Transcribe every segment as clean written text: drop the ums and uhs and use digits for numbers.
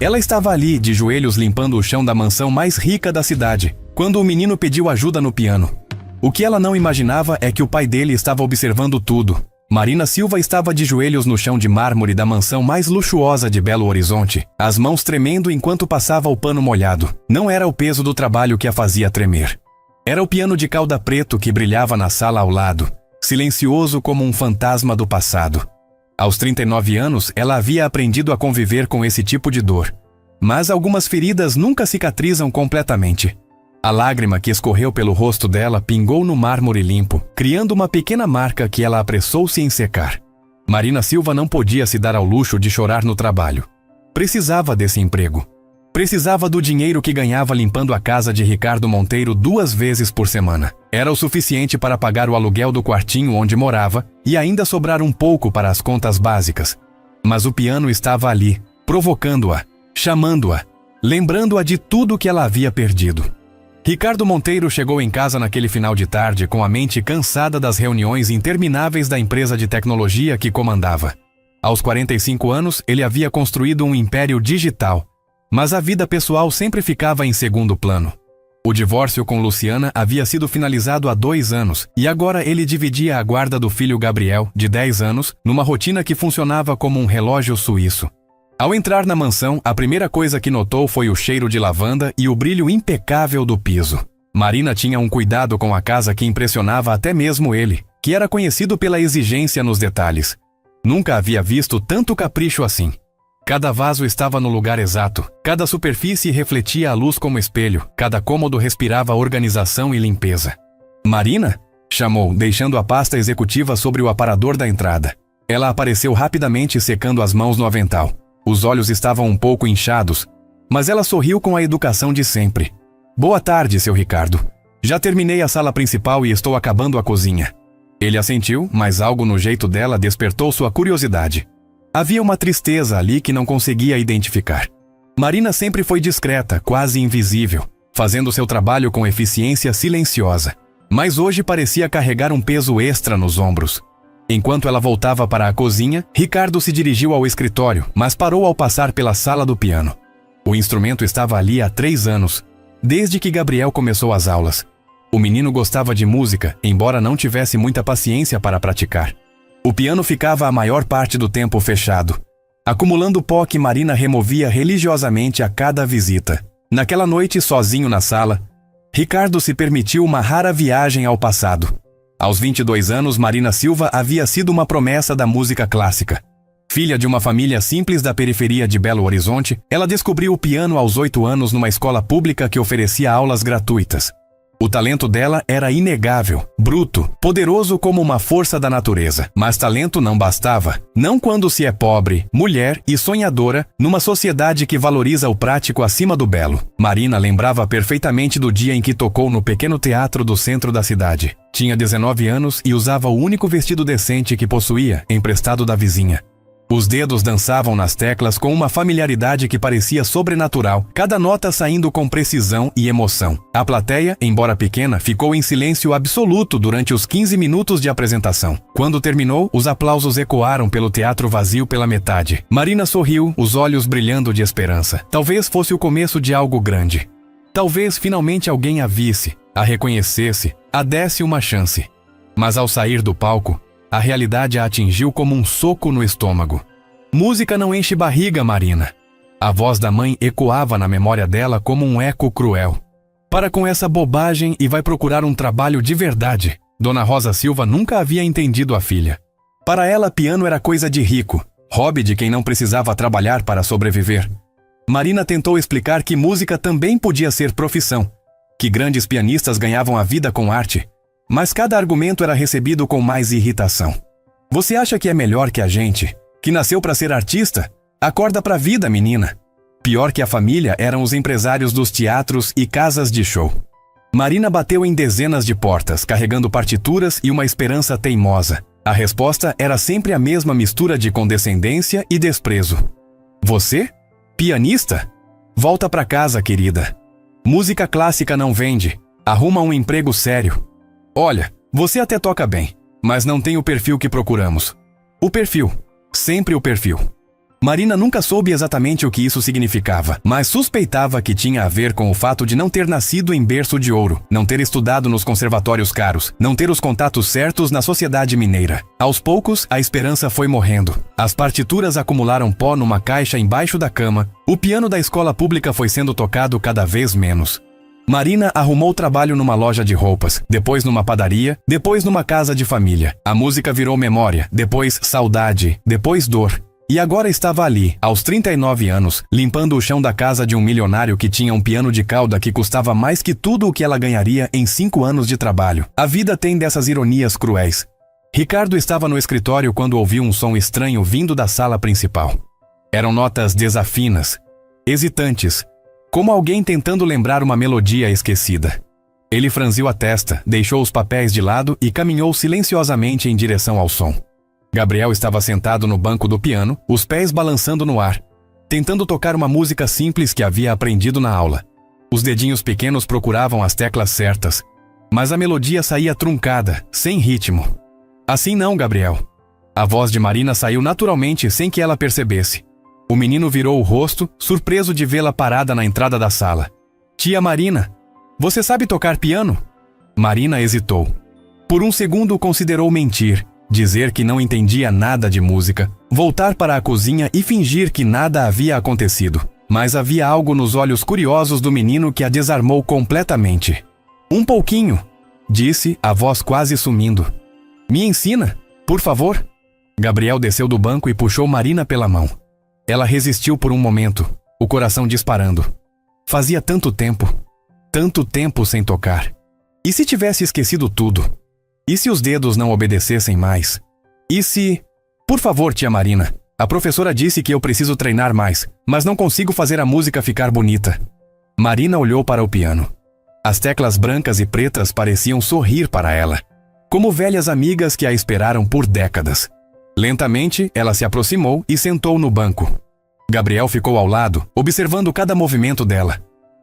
Ela estava ali, de joelhos limpando o chão da mansão mais rica da cidade, quando o menino pediu ajuda no piano. O que ela não imaginava é que o pai dele estava observando tudo. Marina Silva estava de joelhos no chão de mármore da mansão mais luxuosa de Belo Horizonte, as mãos tremendo enquanto passava o pano molhado. Não era o peso do trabalho que a fazia tremer. Era o piano de cauda preto que brilhava na sala ao lado, silencioso como um fantasma do passado. Aos 39 anos, ela havia aprendido a conviver com esse tipo de dor. Mas algumas feridas nunca cicatrizam completamente. A lágrima que escorreu pelo rosto dela pingou no mármore limpo, criando uma pequena marca que ela apressou-se em secar. Marina Silva não podia se dar ao luxo de chorar no trabalho. Precisava desse emprego. Precisava do dinheiro que ganhava limpando a casa de Ricardo Monteiro 2 vezes por semana. Era o suficiente para pagar o aluguel do quartinho onde morava e ainda sobrar um pouco para as contas básicas. Mas o piano estava ali, provocando-a, chamando-a, lembrando-a de tudo que ela havia perdido. Ricardo Monteiro chegou em casa naquele final de tarde com a mente cansada das reuniões intermináveis da empresa de tecnologia que comandava. Aos 45 anos, ele havia construído um império digital, mas a vida pessoal sempre ficava em segundo plano. O divórcio com Luciana havia sido finalizado há 2 anos e agora ele dividia a guarda do filho Gabriel, de 10 anos, numa rotina que funcionava como um relógio suíço. Ao entrar na mansão, a primeira coisa que notou foi o cheiro de lavanda e o brilho impecável do piso. Marina tinha um cuidado com a casa que impressionava até mesmo ele, que era conhecido pela exigência nos detalhes. Nunca havia visto tanto capricho assim. Cada vaso estava no lugar exato, cada superfície refletia a luz como espelho, cada cômodo respirava organização e limpeza. "Marina?", chamou, deixando a pasta executiva sobre o aparador da entrada. Ela apareceu rapidamente secando as mãos no avental. Os olhos estavam um pouco inchados, mas ela sorriu com a educação de sempre. "Boa tarde, seu Ricardo. Já terminei a sala principal e estou acabando a cozinha." Ele assentiu, mas algo no jeito dela despertou sua curiosidade. Havia uma tristeza ali que não conseguia identificar. Marina sempre foi discreta, quase invisível, fazendo seu trabalho com eficiência silenciosa. Mas hoje parecia carregar um peso extra nos ombros. Enquanto ela voltava para a cozinha, Ricardo se dirigiu ao escritório, mas parou ao passar pela sala do piano. O instrumento estava ali há 3 anos, desde que Gabriel começou as aulas. O menino gostava de música, embora não tivesse muita paciência para praticar. O piano ficava a maior parte do tempo fechado, acumulando pó que Marina removia religiosamente a cada visita. Naquela noite, sozinho na sala, Ricardo se permitiu uma rara viagem ao passado. Aos 22 anos, Marina Silva havia sido uma promessa da música clássica. Filha de uma família simples da periferia de Belo Horizonte, ela descobriu o piano aos 8 anos numa escola pública que oferecia aulas gratuitas. O talento dela era inegável, bruto, poderoso como uma força da natureza. Mas talento não bastava. Não quando se é pobre, mulher e sonhadora, numa sociedade que valoriza o prático acima do belo. Marina lembrava perfeitamente do dia em que tocou no pequeno teatro do centro da cidade. Tinha 19 anos e usava o único vestido decente que possuía, emprestado da vizinha. Os dedos dançavam nas teclas com uma familiaridade que parecia sobrenatural, cada nota saindo com precisão e emoção. A plateia, embora pequena, ficou em silêncio absoluto durante os 15 minutos de apresentação. Quando terminou, os aplausos ecoaram pelo teatro vazio pela metade. Marina sorriu, os olhos brilhando de esperança. Talvez fosse o começo de algo grande. Talvez finalmente alguém a visse, a reconhecesse, a desse uma chance. Mas ao sair do palco, a realidade a atingiu como um soco no estômago. "Música não enche barriga, Marina." A voz da mãe ecoava na memória dela como um eco cruel. "Para com essa bobagem e vai procurar um trabalho de verdade." Dona Rosa Silva nunca havia entendido a filha. Para ela, piano era coisa de rico, hobby de quem não precisava trabalhar para sobreviver. Marina tentou explicar que música também podia ser profissão, que grandes pianistas ganhavam a vida com arte. Mas cada argumento era recebido com mais irritação. "Você acha que é melhor que a gente, que nasceu para ser artista? Acorda pra vida, menina." Pior que a família eram os empresários dos teatros e casas de show. Marina bateu em dezenas de portas, carregando partituras e uma esperança teimosa. A resposta era sempre a mesma mistura de condescendência e desprezo. "Você? Pianista? Volta pra casa, querida. Música clássica não vende. Arruma um emprego sério. Olha, você até toca bem, mas não tem o perfil que procuramos." O perfil. Sempre o perfil. Marina nunca soube exatamente o que isso significava, mas suspeitava que tinha a ver com o fato de não ter nascido em berço de ouro, não ter estudado nos conservatórios caros, não ter os contatos certos na sociedade mineira. Aos poucos, a esperança foi morrendo. As partituras acumularam pó numa caixa embaixo da cama, o piano da escola pública foi sendo tocado cada vez menos. Marina arrumou trabalho numa loja de roupas, depois numa padaria, depois numa casa de família. A música virou memória, depois saudade, depois dor. E agora estava ali, aos 39 anos, limpando o chão da casa de um milionário que tinha um piano de cauda que custava mais que tudo o que ela ganharia em 5 anos de trabalho. A vida tem dessas ironias cruéis. Ricardo estava no escritório quando ouviu um som estranho vindo da sala principal. Eram notas desafinas, hesitantes, como alguém tentando lembrar uma melodia esquecida. Ele franziu a testa, deixou os papéis de lado e caminhou silenciosamente em direção ao som. Gabriel estava sentado no banco do piano, os pés balançando no ar, tentando tocar uma música simples que havia aprendido na aula. Os dedinhos pequenos procuravam as teclas certas, mas a melodia saía truncada, sem ritmo. Assim não, Gabriel. A voz de Marina saiu naturalmente sem que ela percebesse. O menino virou o rosto, surpreso de vê-la parada na entrada da sala. Tia Marina, você sabe tocar piano? Marina hesitou. Por um segundo considerou mentir, dizer que não entendia nada de música, voltar para a cozinha e fingir que nada havia acontecido. Mas havia algo nos olhos curiosos do menino que a desarmou completamente. Um pouquinho, disse, a voz quase sumindo. Me ensina, por favor. Gabriel desceu do banco e puxou Marina pela mão. Ela resistiu por um momento, o coração disparando. Fazia tanto tempo sem tocar. E se tivesse esquecido tudo? E se os dedos não obedecessem mais? E se... Por favor, tia Marina, a professora disse que eu preciso treinar mais, mas não consigo fazer a música ficar bonita. Marina olhou para o piano. As teclas brancas e pretas pareciam sorrir para ela, como velhas amigas que a esperaram por décadas. Lentamente, ela se aproximou e sentou no banco. Gabriel ficou ao lado, observando cada movimento dela.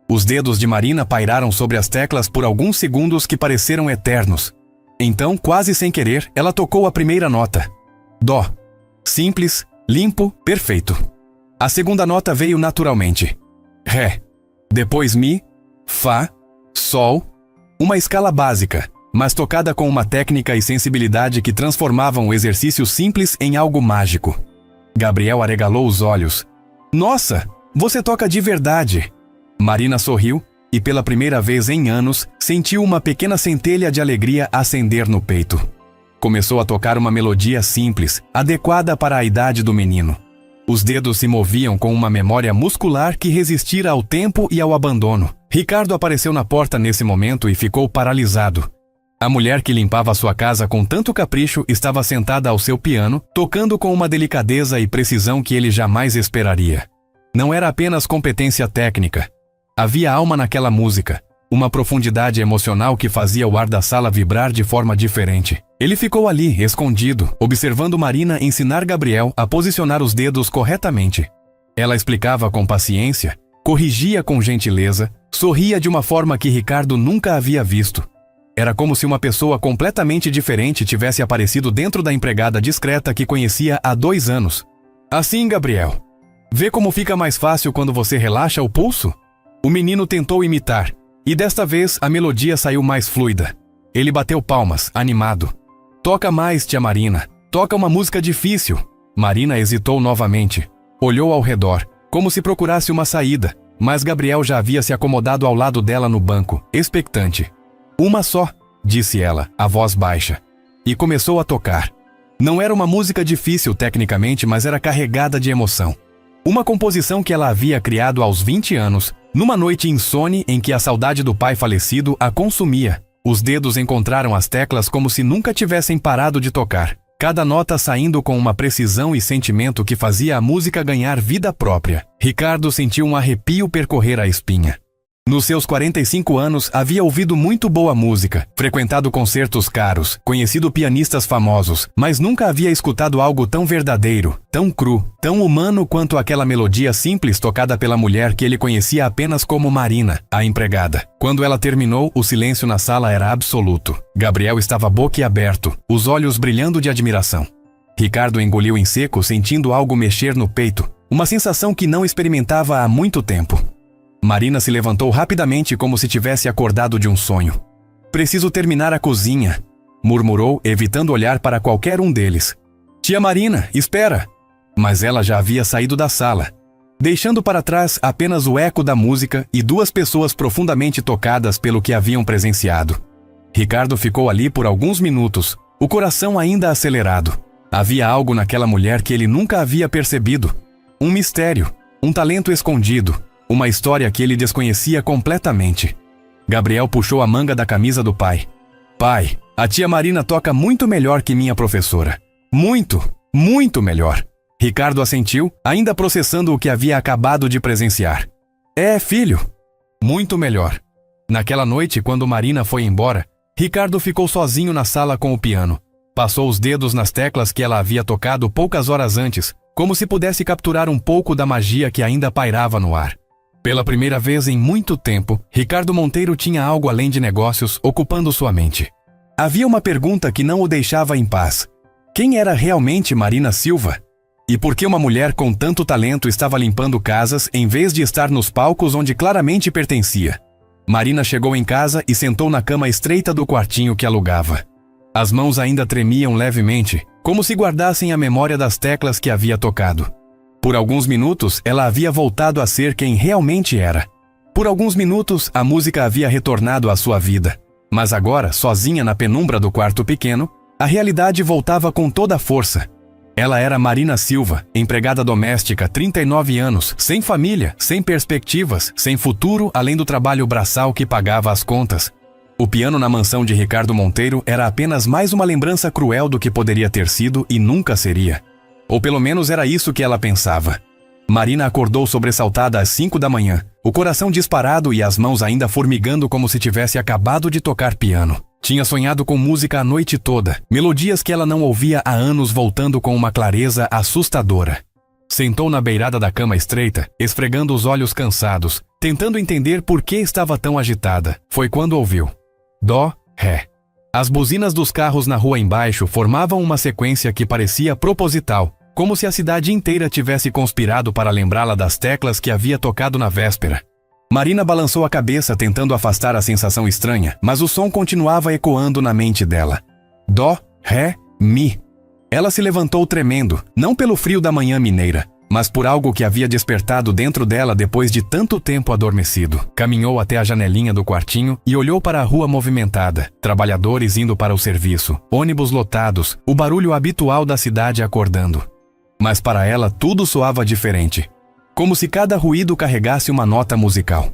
Os dedos de Marina pairaram sobre as teclas por alguns segundos que pareceram eternos. Então, quase sem querer, ela tocou a primeira nota. Dó. Simples, limpo, perfeito. A segunda nota veio naturalmente. Ré. Depois Mi, Fá, Sol. Uma escala básica, mas tocada com uma técnica e sensibilidade que transformavam o exercício simples em algo mágico. Gabriel arregalou os olhos. Nossa, você toca de verdade! Marina sorriu e, pela primeira vez em anos, sentiu uma pequena centelha de alegria acender no peito. Começou a tocar uma melodia simples, adequada para a idade do menino. Os dedos se moviam com uma memória muscular que resistira ao tempo e ao abandono. Ricardo apareceu na porta nesse momento e ficou paralisado. A mulher que limpava sua casa com tanto capricho estava sentada ao seu piano, tocando com uma delicadeza e precisão que ele jamais esperaria. Não era apenas competência técnica. Havia alma naquela música, uma profundidade emocional que fazia o ar da sala vibrar de forma diferente. Ele ficou ali, escondido, observando Marina ensinar Gabriel a posicionar os dedos corretamente. Ela explicava com paciência, corrigia com gentileza, sorria de uma forma que Ricardo nunca havia visto. Era como se uma pessoa completamente diferente tivesse aparecido dentro da empregada discreta que conhecia há 2 anos. Assim, Gabriel, vê como fica mais fácil quando você relaxa o pulso? O menino tentou imitar, e desta vez a melodia saiu mais fluida. Ele bateu palmas, animado. Toca mais, tia Marina. Toca uma música difícil. Marina hesitou novamente. Olhou ao redor, como se procurasse uma saída, mas Gabriel já havia se acomodado ao lado dela no banco, expectante. Uma só, disse ela, a voz baixa. E começou a tocar. Não era uma música difícil tecnicamente, mas era carregada de emoção. Uma composição que ela havia criado aos 20 anos, numa noite insone em que a saudade do pai falecido a consumia. Os dedos encontraram as teclas como se nunca tivessem parado de tocar, cada nota saindo com uma precisão e sentimento que fazia a música ganhar vida própria. Ricardo sentiu um arrepio percorrer a espinha. Nos seus 45 anos, havia ouvido muito boa música, frequentado concertos caros, conhecido pianistas famosos, mas nunca havia escutado algo tão verdadeiro, tão cru, tão humano quanto aquela melodia simples tocada pela mulher que ele conhecia apenas como Marina, a empregada. Quando ela terminou, o silêncio na sala era absoluto. Gabriel estava boquiaberto, os olhos brilhando de admiração. Ricardo engoliu em seco, sentindo algo mexer no peito. Uma sensação que não experimentava há muito tempo. Marina se levantou rapidamente como se tivesse acordado de um sonho. Preciso terminar a cozinha, murmurou, evitando olhar para qualquer um deles. Tia Marina, espera! Mas ela já havia saído da sala, deixando para trás apenas o eco da música e duas pessoas profundamente tocadas pelo que haviam presenciado. Ricardo ficou ali por alguns minutos, o coração ainda acelerado. Havia algo naquela mulher que ele nunca havia percebido. Um mistério, um talento escondido, uma história que ele desconhecia completamente. Gabriel puxou a manga da camisa do pai. Pai, a tia Marina toca muito melhor que minha professora. Muito, muito melhor. Ricardo assentiu, ainda processando o que havia acabado de presenciar. É, filho. Muito melhor. Naquela noite, quando Marina foi embora, Ricardo ficou sozinho na sala com o piano. Passou os dedos nas teclas que ela havia tocado poucas horas antes, como se pudesse capturar um pouco da magia que ainda pairava no ar. Pela primeira vez em muito tempo, Ricardo Monteiro tinha algo além de negócios ocupando sua mente. Havia uma pergunta que não o deixava em paz. Quem era realmente Marina Silva? E por que uma mulher com tanto talento estava limpando casas em vez de estar nos palcos onde claramente pertencia? Marina chegou em casa e sentou na cama estreita do quartinho que alugava. As mãos ainda tremiam levemente, como se guardassem a memória das teclas que havia tocado. Por alguns minutos, ela havia voltado a ser quem realmente era. Por alguns minutos, a música havia retornado à sua vida. Mas agora, sozinha na penumbra do quarto pequeno, a realidade voltava com toda a força. Ela era Marina Silva, empregada doméstica, 39 anos, sem família, sem perspectivas, sem futuro, além do trabalho braçal que pagava as contas. O piano na mansão de Ricardo Monteiro era apenas mais uma lembrança cruel do que poderia ter sido e nunca seria. Ou pelo menos era isso que ela pensava. Marina acordou sobressaltada às 5 da manhã, o coração disparado e as mãos ainda formigando como se tivesse acabado de tocar piano. Tinha sonhado com música a noite toda, melodias que ela não ouvia há anos voltando com uma clareza assustadora. Sentou na beirada da cama estreita, esfregando os olhos cansados, tentando entender por que estava tão agitada. Foi quando ouviu. Dó, ré. As buzinas dos carros na rua embaixo formavam uma sequência que parecia proposital, como se a cidade inteira tivesse conspirado para lembrá-la das teclas que havia tocado na véspera. Marina balançou a cabeça tentando afastar a sensação estranha, mas o som continuava ecoando na mente dela. Dó, ré, mi. Ela se levantou tremendo, não pelo frio da manhã mineira, mas por algo que havia despertado dentro dela depois de tanto tempo adormecido. Caminhou até a janelinha do quartinho e olhou para a rua movimentada, trabalhadores indo para o serviço, ônibus lotados, o barulho habitual da cidade acordando. Mas para ela tudo soava diferente. Como se cada ruído carregasse uma nota musical.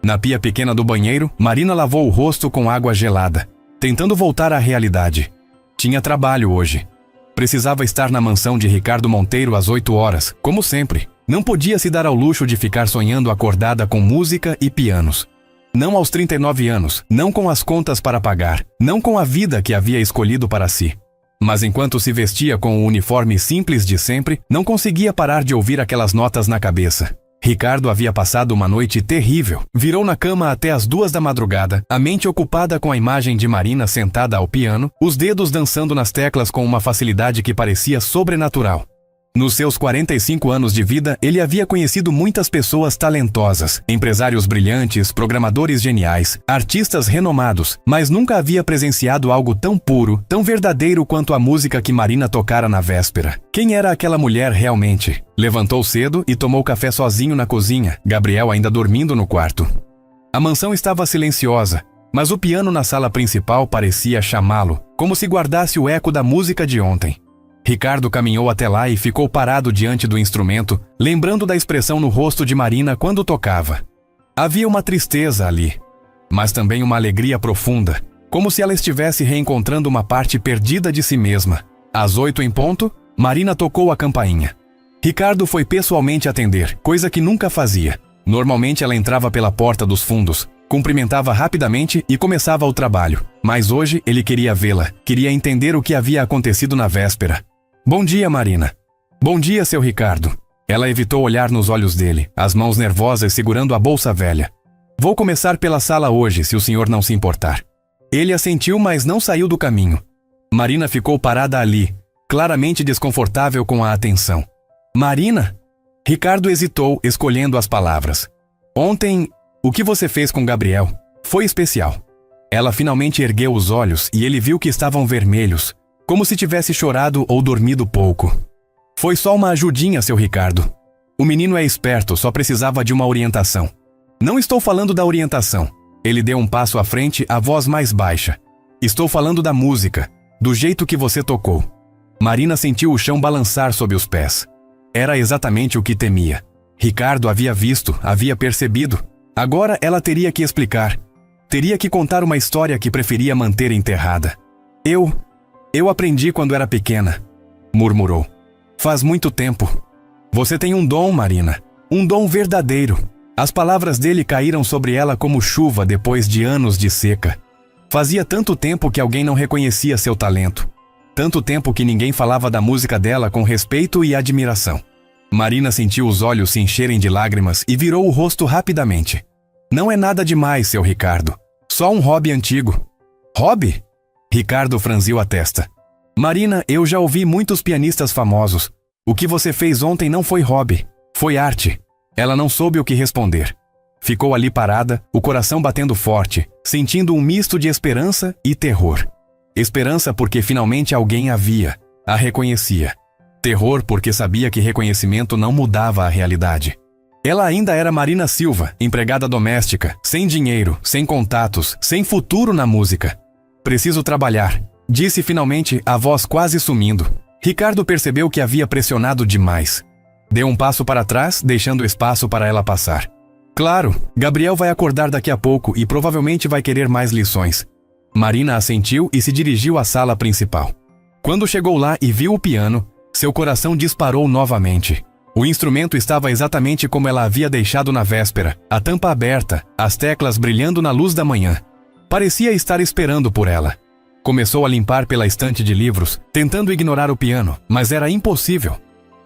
Na pia pequena do banheiro, Marina lavou o rosto com água gelada, tentando voltar à realidade. Tinha trabalho hoje. Precisava estar na mansão de Ricardo Monteiro às 8 horas, como sempre. Não podia se dar ao luxo de ficar sonhando acordada com música e pianos. Não aos 39 anos, não com as contas para pagar, não com a vida que havia escolhido para si. Mas enquanto se vestia com o uniforme simples de sempre, não conseguia parar de ouvir aquelas notas na cabeça. Ricardo havia passado uma noite terrível. Virou na cama até as 2 da madrugada, a mente ocupada com a imagem de Marina sentada ao piano, os dedos dançando nas teclas com uma facilidade que parecia sobrenatural. Nos seus 45 anos de vida, ele havia conhecido muitas pessoas talentosas, empresários brilhantes, programadores geniais, artistas renomados, mas nunca havia presenciado algo tão puro, tão verdadeiro quanto a música que Marina tocara na véspera. Quem era aquela mulher realmente? Levantou cedo e tomou café sozinho na cozinha, Gabriel ainda dormindo no quarto. A mansão estava silenciosa, mas o piano na sala principal parecia chamá-lo, como se guardasse o eco da música de ontem. Ricardo caminhou até lá e ficou parado diante do instrumento, lembrando da expressão no rosto de Marina quando tocava. Havia uma tristeza ali, mas também uma alegria profunda, como se ela estivesse reencontrando uma parte perdida de si mesma. Às 8 em ponto, Marina tocou a campainha. Ricardo foi pessoalmente atender, coisa que nunca fazia. Normalmente ela entrava pela porta dos fundos, cumprimentava rapidamente e começava o trabalho. Mas hoje ele queria vê-la, queria entender o que havia acontecido na véspera. Bom dia, Marina. Bom dia, seu Ricardo. Ela evitou olhar nos olhos dele, as mãos nervosas segurando a bolsa velha. Vou começar pela sala hoje, se o senhor não se importar. Ele assentiu, mas não saiu do caminho. Marina ficou parada ali, claramente desconfortável com a atenção. Marina? Ricardo hesitou, escolhendo as palavras. Ontem, o que você fez com Gabriel foi especial. Ela finalmente ergueu os olhos e ele viu que estavam vermelhos, como se tivesse chorado ou dormido pouco. Foi só uma ajudinha, seu Ricardo. O menino é esperto, só precisava de uma orientação. Não estou falando da orientação. Ele deu um passo à frente, a voz mais baixa. Estou falando da música, do jeito que você tocou. Marina sentiu o chão balançar sob os pés. Era exatamente o que temia. Ricardo havia visto, havia percebido. Agora ela teria que explicar. Teria que contar uma história que preferia manter enterrada. Eu aprendi quando era pequena, murmurou. Faz muito tempo. Você tem um dom, Marina. Um dom verdadeiro. As palavras dele caíram sobre ela como chuva depois de anos de seca. Fazia tanto tempo que alguém não reconhecia seu talento. Tanto tempo que ninguém falava da música dela com respeito e admiração. Marina sentiu os olhos se encherem de lágrimas e virou o rosto rapidamente. Não é nada demais, seu Ricardo. Só um hobby antigo. Hobby? Ricardo franziu a testa. Marina, eu já ouvi muitos pianistas famosos. O que você fez ontem não foi hobby, foi arte. Ela não soube o que responder. Ficou ali parada, o coração batendo forte, sentindo um misto de esperança e terror. Esperança porque finalmente alguém a reconhecia. Terror porque sabia que reconhecimento não mudava a realidade. Ela ainda era Marina Silva, empregada doméstica, sem dinheiro, sem contatos, sem futuro na música. Preciso trabalhar, disse finalmente, a voz quase sumindo. Ricardo percebeu que havia pressionado demais. Deu um passo para trás, deixando espaço para ela passar. Claro, Gabriel vai acordar daqui a pouco e provavelmente vai querer mais lições. Marina assentiu e se dirigiu à sala principal. Quando chegou lá e viu o piano, seu coração disparou novamente. O instrumento estava exatamente como ela havia deixado na véspera, a tampa aberta, as teclas brilhando na luz da manhã. Parecia estar esperando por ela. Começou a limpar pela estante de livros, tentando ignorar o piano, mas era impossível.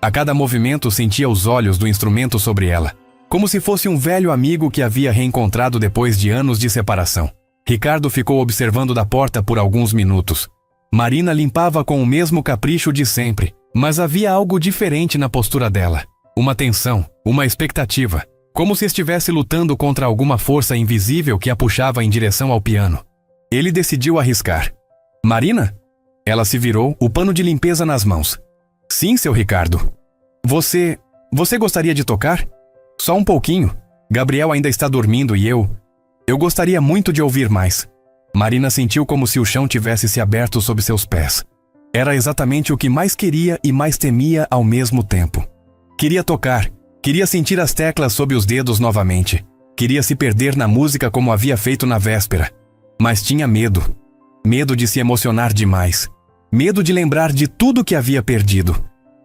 A cada movimento sentia os olhos do instrumento sobre ela, como se fosse um velho amigo que havia reencontrado depois de anos de separação. Ricardo ficou observando da porta por alguns minutos. Marina limpava com o mesmo capricho de sempre, mas havia algo diferente na postura dela. Uma tensão, uma expectativa, como se estivesse lutando contra alguma força invisível que a puxava em direção ao piano. Ele decidiu arriscar. Marina? Ela se virou, o pano de limpeza nas mãos. Sim, seu Ricardo. Você gostaria de tocar? Só um pouquinho. Gabriel ainda está dormindo e eu gostaria muito de ouvir mais. Marina sentiu como se o chão tivesse se aberto sob seus pés. Era exatamente o que mais queria e mais temia ao mesmo tempo. Queria tocar, queria sentir as teclas sob os dedos novamente. Queria se perder na música como havia feito na véspera. Mas tinha medo. Medo de se emocionar demais. Medo de lembrar de tudo que havia perdido.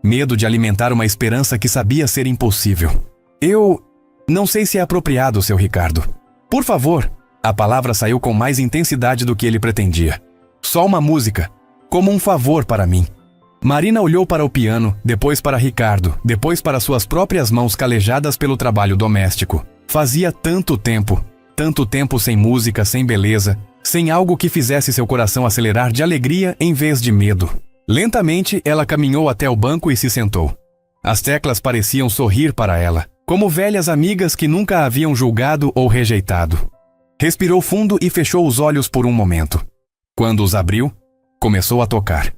Medo de alimentar uma esperança que sabia ser impossível. Eu não sei se é apropriado, seu Ricardo. Por favor. A palavra saiu com mais intensidade do que ele pretendia. Só uma música. Como um favor para mim. Marina olhou para o piano, depois para Ricardo, depois para suas próprias mãos calejadas pelo trabalho doméstico. Fazia tanto tempo sem música, sem beleza, sem algo que fizesse seu coração acelerar de alegria em vez de medo. Lentamente, ela caminhou até o banco e se sentou. As teclas pareciam sorrir para ela, como velhas amigas que nunca a haviam julgado ou rejeitado. Respirou fundo e fechou os olhos por um momento. Quando os abriu, começou a tocar.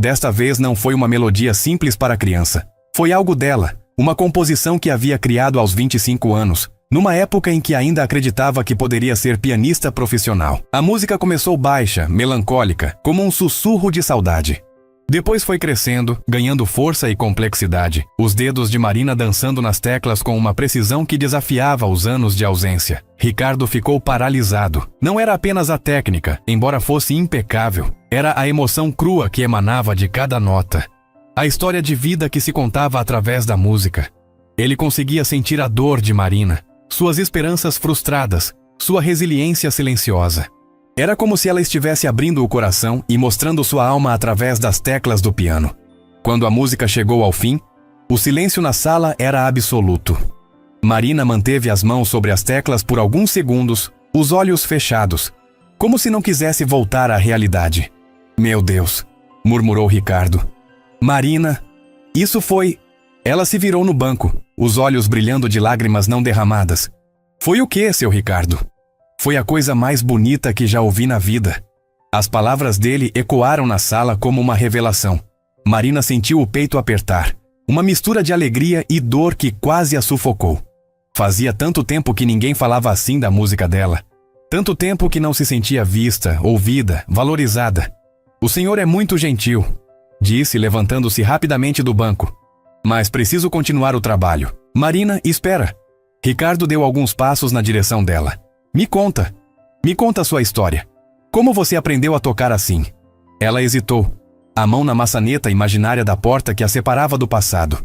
Desta vez não foi uma melodia simples para a criança. Foi algo dela, uma composição que havia criado aos 25 anos, numa época em que ainda acreditava que poderia ser pianista profissional. A música começou baixa, melancólica, como um sussurro de saudade. Depois foi crescendo, ganhando força e complexidade, os dedos de Marina dançando nas teclas com uma precisão que desafiava os anos de ausência. Ricardo ficou paralisado. Não era apenas a técnica, embora fosse impecável. Era a emoção crua que emanava de cada nota. A história de vida que se contava através da música. Ele conseguia sentir a dor de Marina, suas esperanças frustradas, sua resiliência silenciosa. Era como se ela estivesse abrindo o coração e mostrando sua alma através das teclas do piano. Quando a música chegou ao fim, o silêncio na sala era absoluto. Marina manteve as mãos sobre as teclas por alguns segundos, os olhos fechados, como se não quisesse voltar à realidade. Meu Deus, murmurou Ricardo. Marina, isso foi... Ela se virou no banco, os olhos brilhando de lágrimas não derramadas. Foi o quê, seu Ricardo? Foi a coisa mais bonita que já ouvi na vida. As palavras dele ecoaram na sala como uma revelação. Marina sentiu o peito apertar, uma mistura de alegria e dor que quase a sufocou. Fazia tanto tempo que ninguém falava assim da música dela. Tanto tempo que não se sentia vista, ouvida, valorizada. O senhor é muito gentil, disse, levantando-se rapidamente do banco. Mas preciso continuar o trabalho. Marina, espera. Ricardo deu alguns passos na direção dela. Me conta a sua história. Como você aprendeu a tocar assim? Ela hesitou, a mão na maçaneta imaginária da porta que a separava do passado.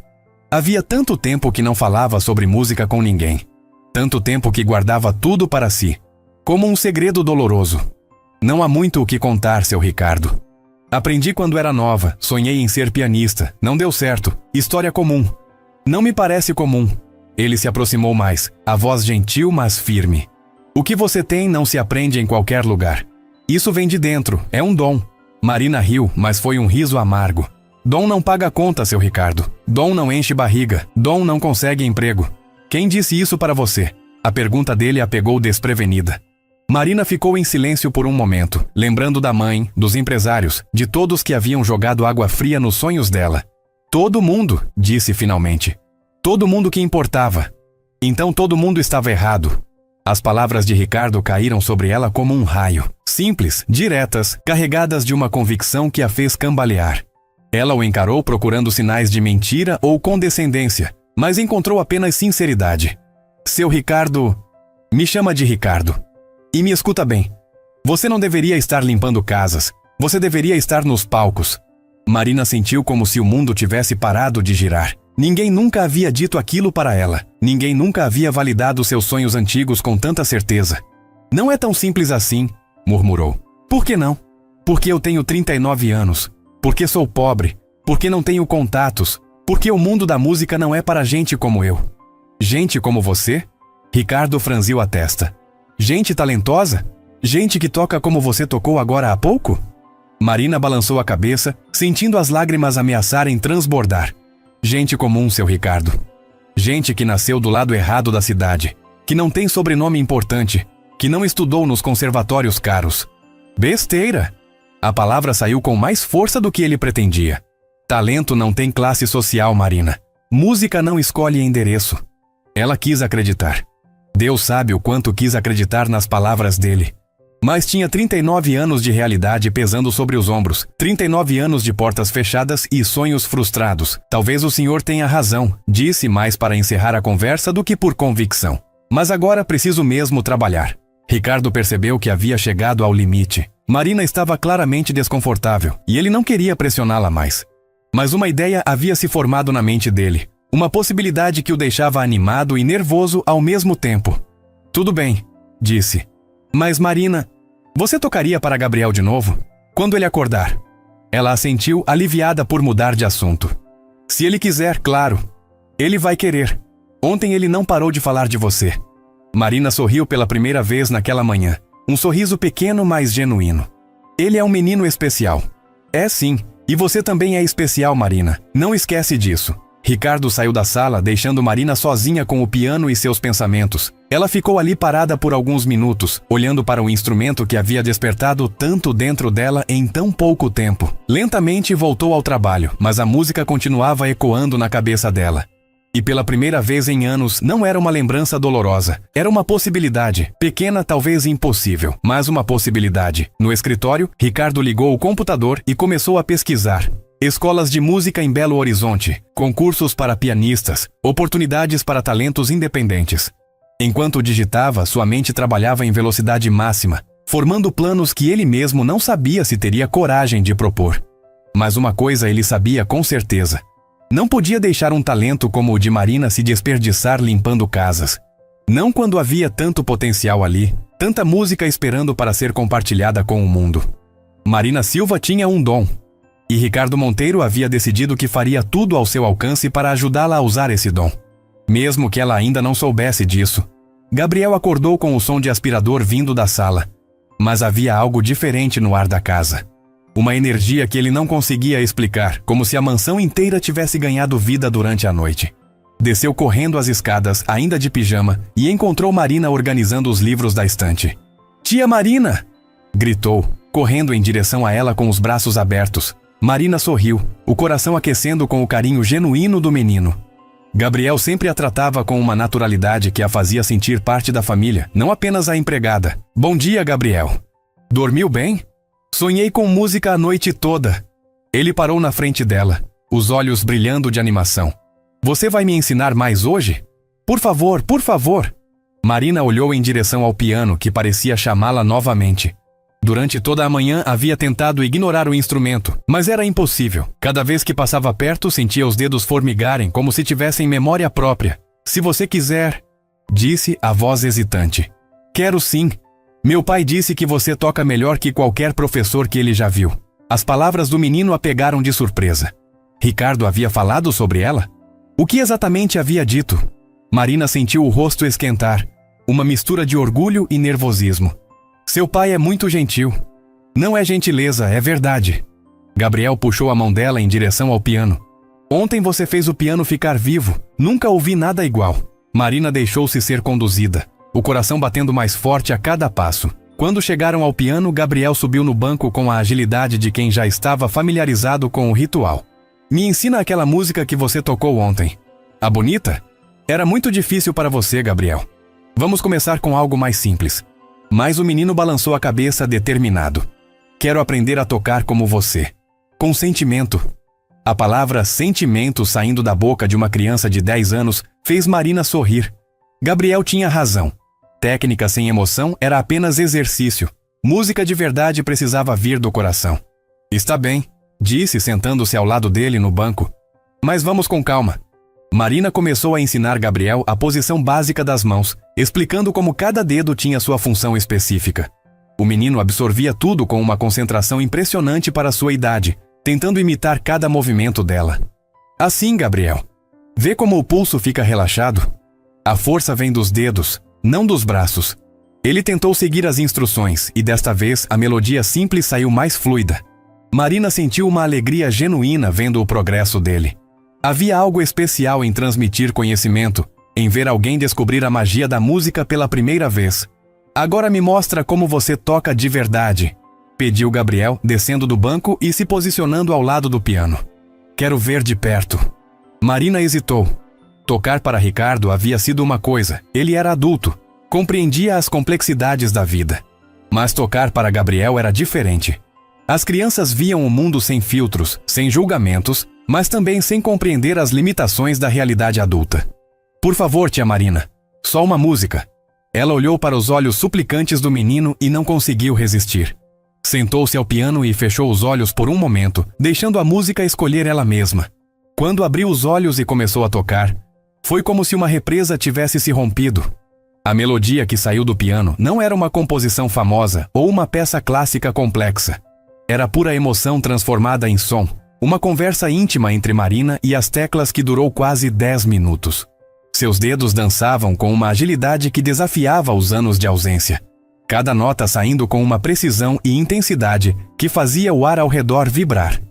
Havia tanto tempo que não falava sobre música com ninguém. Tanto tempo que guardava tudo para si, como um segredo doloroso. Não há muito o que contar, seu Ricardo. Aprendi quando era nova, sonhei em ser pianista, não deu certo, história comum. Não me parece comum. Ele se aproximou mais, a voz gentil, mas firme. O que você tem não se aprende em qualquer lugar. Isso vem de dentro, é um dom. Marina riu, mas foi um riso amargo. Dom não paga conta, seu Ricardo. Dom não enche barriga. Dom não consegue emprego. Quem disse isso para você? A pergunta dele a pegou desprevenida. Marina ficou em silêncio por um momento, lembrando da mãe, dos empresários, de todos que haviam jogado água fria nos sonhos dela. Todo mundo, disse finalmente. Todo mundo que importava. Então todo mundo estava errado. As palavras de Ricardo caíram sobre ela como um raio. Simples, diretas, carregadas de uma convicção que a fez cambalear. Ela o encarou procurando sinais de mentira ou condescendência, mas encontrou apenas sinceridade. Seu Ricardo... Me chama de Ricardo. E me escuta bem. Você não deveria estar limpando casas. Você deveria estar nos palcos. Marina sentiu como se o mundo tivesse parado de girar. Ninguém nunca havia dito aquilo para ela. Ninguém nunca havia validado seus sonhos antigos com tanta certeza. Não é tão simples assim, murmurou. Por que não? Porque eu tenho 39 anos. Porque sou pobre. Porque não tenho contatos. Porque o mundo da música não é para gente como eu. Gente como você? Ricardo franziu a testa. Gente talentosa? Gente que toca como você tocou agora há pouco? Marina balançou a cabeça, sentindo as lágrimas ameaçarem transbordar. Gente comum, seu Ricardo. Gente que nasceu do lado errado da cidade, que não tem sobrenome importante, que não estudou nos conservatórios caros. Besteira! A palavra saiu com mais força do que ele pretendia. Talento não tem classe social, Marina. Música não escolhe endereço. Ela quis acreditar. Deus sabe o quanto quis acreditar nas palavras dele. Mas tinha 39 anos de realidade pesando sobre os ombros, 39 anos de portas fechadas e sonhos frustrados. Talvez o senhor tenha razão, disse mais para encerrar a conversa do que por convicção. Mas agora preciso mesmo trabalhar. Ricardo percebeu que havia chegado ao limite. Marina estava claramente desconfortável e ele não queria pressioná-la mais. Mas uma ideia havia se formado na mente dele. Uma possibilidade que o deixava animado e nervoso ao mesmo tempo. Tudo bem, disse. Mas Marina, você tocaria para Gabriel de novo? Quando ele acordar? Ela assentiu, aliviada por mudar de assunto. Se ele quiser, claro. Ele vai querer. Ontem ele não parou de falar de você. Marina sorriu pela primeira vez naquela manhã. Um sorriso pequeno, mas genuíno. Ele é um menino especial. É sim, e você também é especial, Marina. Não esquece disso. Ricardo saiu da sala, deixando Marina sozinha com o piano e seus pensamentos. Ela ficou ali parada por alguns minutos, olhando para o instrumento que havia despertado tanto dentro dela em tão pouco tempo. Lentamente voltou ao trabalho, mas a música continuava ecoando na cabeça dela. E pela primeira vez em anos, não era uma lembrança dolorosa. Era uma possibilidade, pequena, talvez impossível, mas uma possibilidade. No escritório, Ricardo ligou o computador e começou a pesquisar. Escolas de música em Belo Horizonte, concursos para pianistas, oportunidades para talentos independentes. Enquanto digitava, sua mente trabalhava em velocidade máxima, formando planos que ele mesmo não sabia se teria coragem de propor. Mas uma coisa ele sabia com certeza. Não podia deixar um talento como o de Marina se desperdiçar limpando casas. Não quando havia tanto potencial ali, tanta música esperando para ser compartilhada com o mundo. Marina Silva tinha um dom. E Ricardo Monteiro havia decidido que faria tudo ao seu alcance para ajudá-la a usar esse dom. Mesmo que ela ainda não soubesse disso. Gabriel acordou com o som de aspirador vindo da sala. Mas havia algo diferente no ar da casa. Uma energia que ele não conseguia explicar, como se a mansão inteira tivesse ganhado vida durante a noite. Desceu correndo as escadas, ainda de pijama, e encontrou Marina organizando os livros da estante. "Tia Marina!" gritou, correndo em direção a ela com os braços abertos. Marina sorriu, o coração aquecendo com o carinho genuíno do menino. Gabriel sempre a tratava com uma naturalidade que a fazia sentir parte da família, não apenas a empregada. "Bom dia, Gabriel. Dormiu bem? Sonhei com música a noite toda." Ele parou na frente dela, os olhos brilhando de animação. "Você vai me ensinar mais hoje? Por favor, por favor." Marina olhou em direção ao piano que parecia chamá-la novamente. Durante toda a manhã havia tentado ignorar o instrumento, mas era impossível. Cada vez que passava perto, sentia os dedos formigarem como se tivessem memória própria. "Se você quiser", disse a voz hesitante. "Quero sim. Meu pai disse que você toca melhor que qualquer professor que ele já viu." As palavras do menino a pegaram de surpresa. Ricardo havia falado sobre ela? O que exatamente havia dito? Marina sentiu o rosto esquentar, uma mistura de orgulho e nervosismo. "Seu pai é muito gentil." "Não é gentileza, é verdade." Gabriel puxou a mão dela em direção ao piano. "Ontem você fez o piano ficar vivo. Nunca ouvi nada igual." Marina deixou-se ser conduzida, o coração batendo mais forte a cada passo. Quando chegaram ao piano, Gabriel subiu no banco com a agilidade de quem já estava familiarizado com o ritual. "Me ensina aquela música que você tocou ontem." "A bonita?" "Era muito difícil para você, Gabriel. Vamos começar com algo mais simples." Mas o menino balançou a cabeça determinado. "Quero aprender a tocar como você. Com sentimento." A palavra sentimento saindo da boca de uma criança de 10 anos fez Marina sorrir. Gabriel tinha razão. Técnica sem emoção era apenas exercício. Música de verdade precisava vir do coração. "Está bem", disse sentando-se ao lado dele no banco. "Mas vamos com calma." Marina começou a ensinar Gabriel a posição básica das mãos, explicando como cada dedo tinha sua função específica. O menino absorvia tudo com uma concentração impressionante para sua idade, tentando imitar cada movimento dela. "Assim, Gabriel. Vê como o pulso fica relaxado? A força vem dos dedos, não dos braços." Ele tentou seguir as instruções e desta vez a melodia simples saiu mais fluida. Marina sentiu uma alegria genuína vendo o progresso dele. Havia algo especial em transmitir conhecimento, em ver alguém descobrir a magia da música pela primeira vez. "Agora me mostra como você toca de verdade", pediu Gabriel, descendo do banco e se posicionando ao lado do piano. "Quero ver de perto." Marina hesitou. Tocar para Ricardo havia sido uma coisa, ele era adulto, compreendia as complexidades da vida. Mas tocar para Gabriel era diferente. As crianças viam o mundo sem filtros, sem julgamentos, mas também sem compreender as limitações da realidade adulta. "Por favor, tia Marina, só uma música." Ela olhou para os olhos suplicantes do menino e não conseguiu resistir. Sentou-se ao piano e fechou os olhos por um momento, deixando a música escolher ela mesma. Quando abriu os olhos e começou a tocar, foi como se uma represa tivesse se rompido. A melodia que saiu do piano não era uma composição famosa ou uma peça clássica complexa. Era pura emoção transformada em som. Uma conversa íntima entre Marina e as teclas que durou quase 10 minutos. Seus dedos dançavam com uma agilidade que desafiava os anos de ausência. Cada nota saindo com uma precisão e intensidade que fazia o ar ao redor vibrar.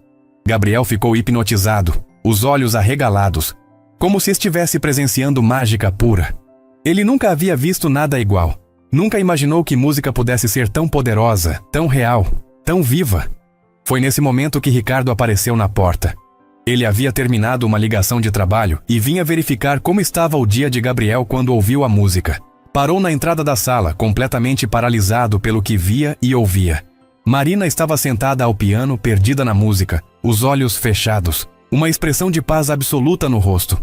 Gabriel ficou hipnotizado, os olhos arregalados, como se estivesse presenciando mágica pura. Ele nunca havia visto nada igual. Nunca imaginou que música pudesse ser tão poderosa, tão real, tão viva. Foi nesse momento que Ricardo apareceu na porta. Ele havia terminado uma ligação de trabalho e vinha verificar como estava o dia de Gabriel quando ouviu a música. Parou na entrada da sala, completamente paralisado pelo que via e ouvia. Marina estava sentada ao piano, perdida na música, os olhos fechados, uma expressão de paz absoluta no rosto.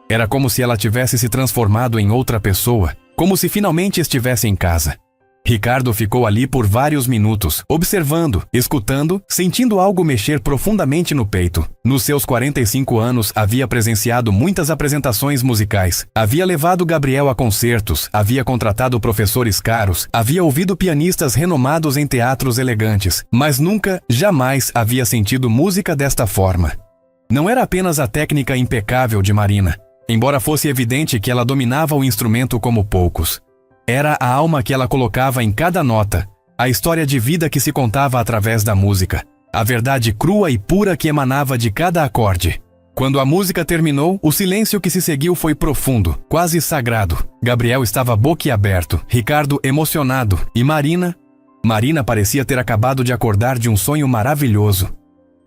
Era como se ela tivesse se transformado em outra pessoa, como se finalmente estivesse em casa. Ricardo ficou ali por vários minutos, observando, escutando, sentindo algo mexer profundamente no peito. Nos seus 45 anos, havia presenciado muitas apresentações musicais, havia levado Gabriel a concertos, havia contratado professores caros, havia ouvido pianistas renomados em teatros elegantes, mas nunca, jamais havia sentido música desta forma. Não era apenas a técnica impecável de Marina, embora fosse evidente que ela dominava o instrumento como poucos. Era a alma que ela colocava em cada nota, a história de vida que se contava através da música, a verdade crua e pura que emanava de cada acorde. Quando a música terminou, o silêncio que se seguiu foi profundo, quase sagrado. Gabriel estava boquiaberto, Ricardo emocionado e Marina parecia ter acabado de acordar de um sonho maravilhoso.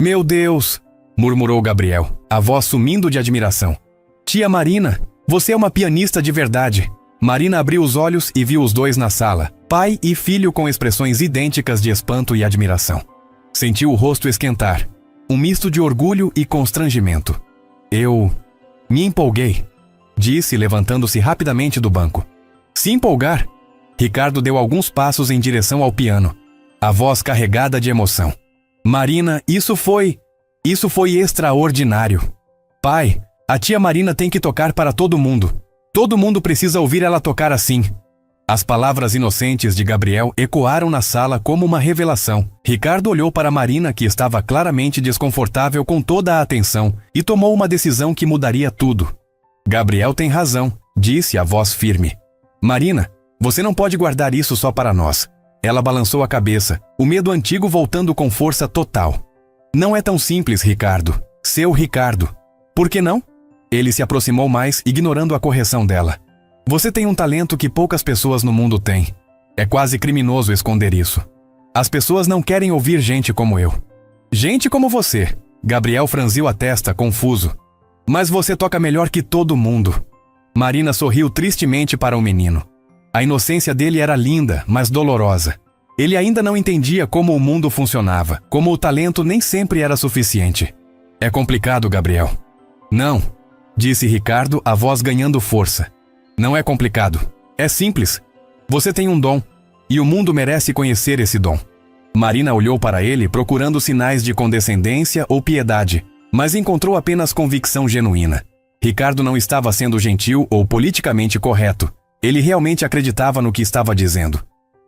Meu Deus! Murmurou Gabriel, a voz sumindo de admiração. Tia Marina, você é uma pianista de verdade. Marina abriu os olhos e viu os dois na sala, pai e filho com expressões idênticas de espanto e admiração. Sentiu o rosto esquentar, um misto de orgulho e constrangimento. Eu me empolguei, disse levantando-se rapidamente do banco. Se empolgar? Ricardo deu alguns passos em direção ao piano, a voz carregada de emoção. Marina, isso foi extraordinário. Pai, a tia Marina tem que tocar para todo mundo. Todo mundo precisa ouvir ela tocar assim. As palavras inocentes de Gabriel ecoaram na sala como uma revelação. Ricardo olhou para Marina, que estava claramente desconfortável com toda a atenção, e tomou uma decisão que mudaria tudo. Gabriel tem razão, disse a voz firme. Marina, você não pode guardar isso só para nós. Ela balançou a cabeça, o medo antigo voltando com força total. Não é tão simples, Ricardo. Seu Ricardo. Por que não? Ele se aproximou mais, ignorando a correção dela. Você tem um talento que poucas pessoas no mundo têm. É quase criminoso esconder isso. As pessoas não querem ouvir gente como eu. Gente como você. Gabriel franziu a testa, confuso. Mas você toca melhor que todo mundo. Marina sorriu tristemente para o menino. A inocência dele era linda, mas dolorosa. Ele ainda não entendia como o mundo funcionava, como o talento nem sempre era suficiente. É complicado, Gabriel. Não, disse Ricardo, a voz ganhando força. Não é complicado. É simples. Você tem um dom, e o mundo merece conhecer esse dom. Marina olhou para ele procurando sinais de condescendência ou piedade, mas encontrou apenas convicção genuína. Ricardo não estava sendo gentil ou politicamente correto. Ele realmente acreditava no que estava dizendo.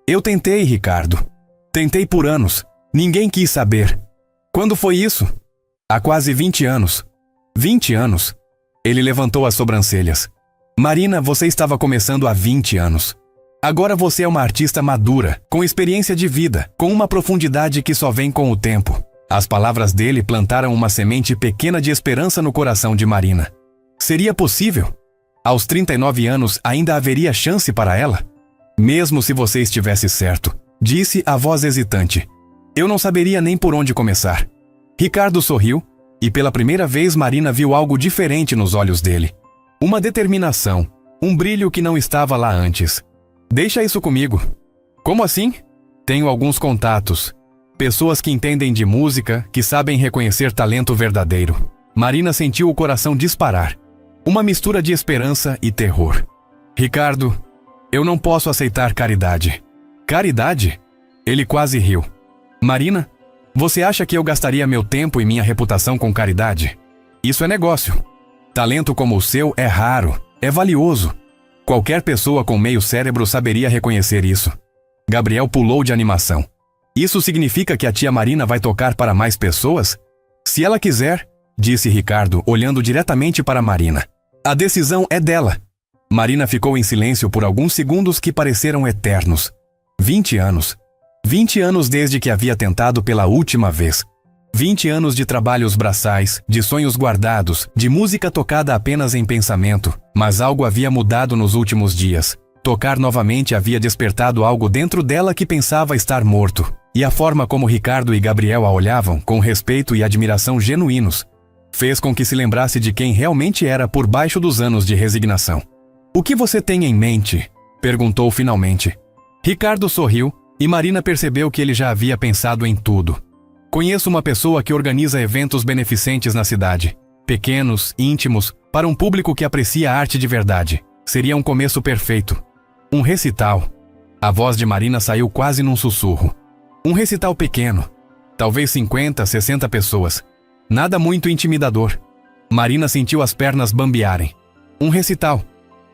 Eu tentei, Ricardo. Tentei por anos. Ninguém quis saber. Quando foi isso? Há quase 20 anos. 20 anos? Ele levantou as sobrancelhas. Marina, você estava começando há 20 anos. Agora você é uma artista madura, com experiência de vida, com uma profundidade que só vem com o tempo. As palavras dele plantaram uma semente pequena de esperança no coração de Marina. Seria possível? Aos 39 anos ainda haveria chance para ela? Mesmo se você estivesse certo, disse a voz hesitante. Eu não saberia nem por onde começar. Ricardo sorriu, e pela primeira vez Marina viu algo diferente nos olhos dele. Uma determinação, um brilho que não estava lá antes. Deixa isso comigo. Como assim? Tenho alguns contatos. Pessoas que entendem de música, que sabem reconhecer talento verdadeiro. Marina sentiu o coração disparar. Uma mistura de esperança e terror. Ricardo, eu não posso aceitar caridade. Caridade? Ele quase riu. Marina, você acha que eu gastaria meu tempo e minha reputação com caridade? Isso é negócio. Talento como o seu é raro, é valioso. Qualquer pessoa com meio cérebro saberia reconhecer isso. Gabriel pulou de animação. Isso significa que a tia Marina vai tocar para mais pessoas? Se ela quiser, disse Ricardo, olhando diretamente para Marina. A decisão é dela. Marina ficou em silêncio por alguns segundos que pareceram eternos. 20 anos. 20 anos desde que havia tentado pela última vez. 20 anos de trabalhos braçais, de sonhos guardados, de música tocada apenas em pensamento. Mas algo havia mudado nos últimos dias. Tocar novamente havia despertado algo dentro dela que pensava estar morto. E a forma como Ricardo e Gabriel a olhavam, com respeito e admiração genuínos, fez com que se lembrasse de quem realmente era por baixo dos anos de resignação. O que você tem em mente? Perguntou finalmente. Ricardo sorriu, e Marina percebeu que ele já havia pensado em tudo. Conheço uma pessoa que organiza eventos beneficentes na cidade. Pequenos, íntimos, para um público que aprecia a arte de verdade. Seria um começo perfeito. Um recital. A voz de Marina saiu quase num sussurro. Um recital pequeno. Talvez 50, 60 pessoas. Nada muito intimidador. Marina sentiu as pernas bambearem. Um recital.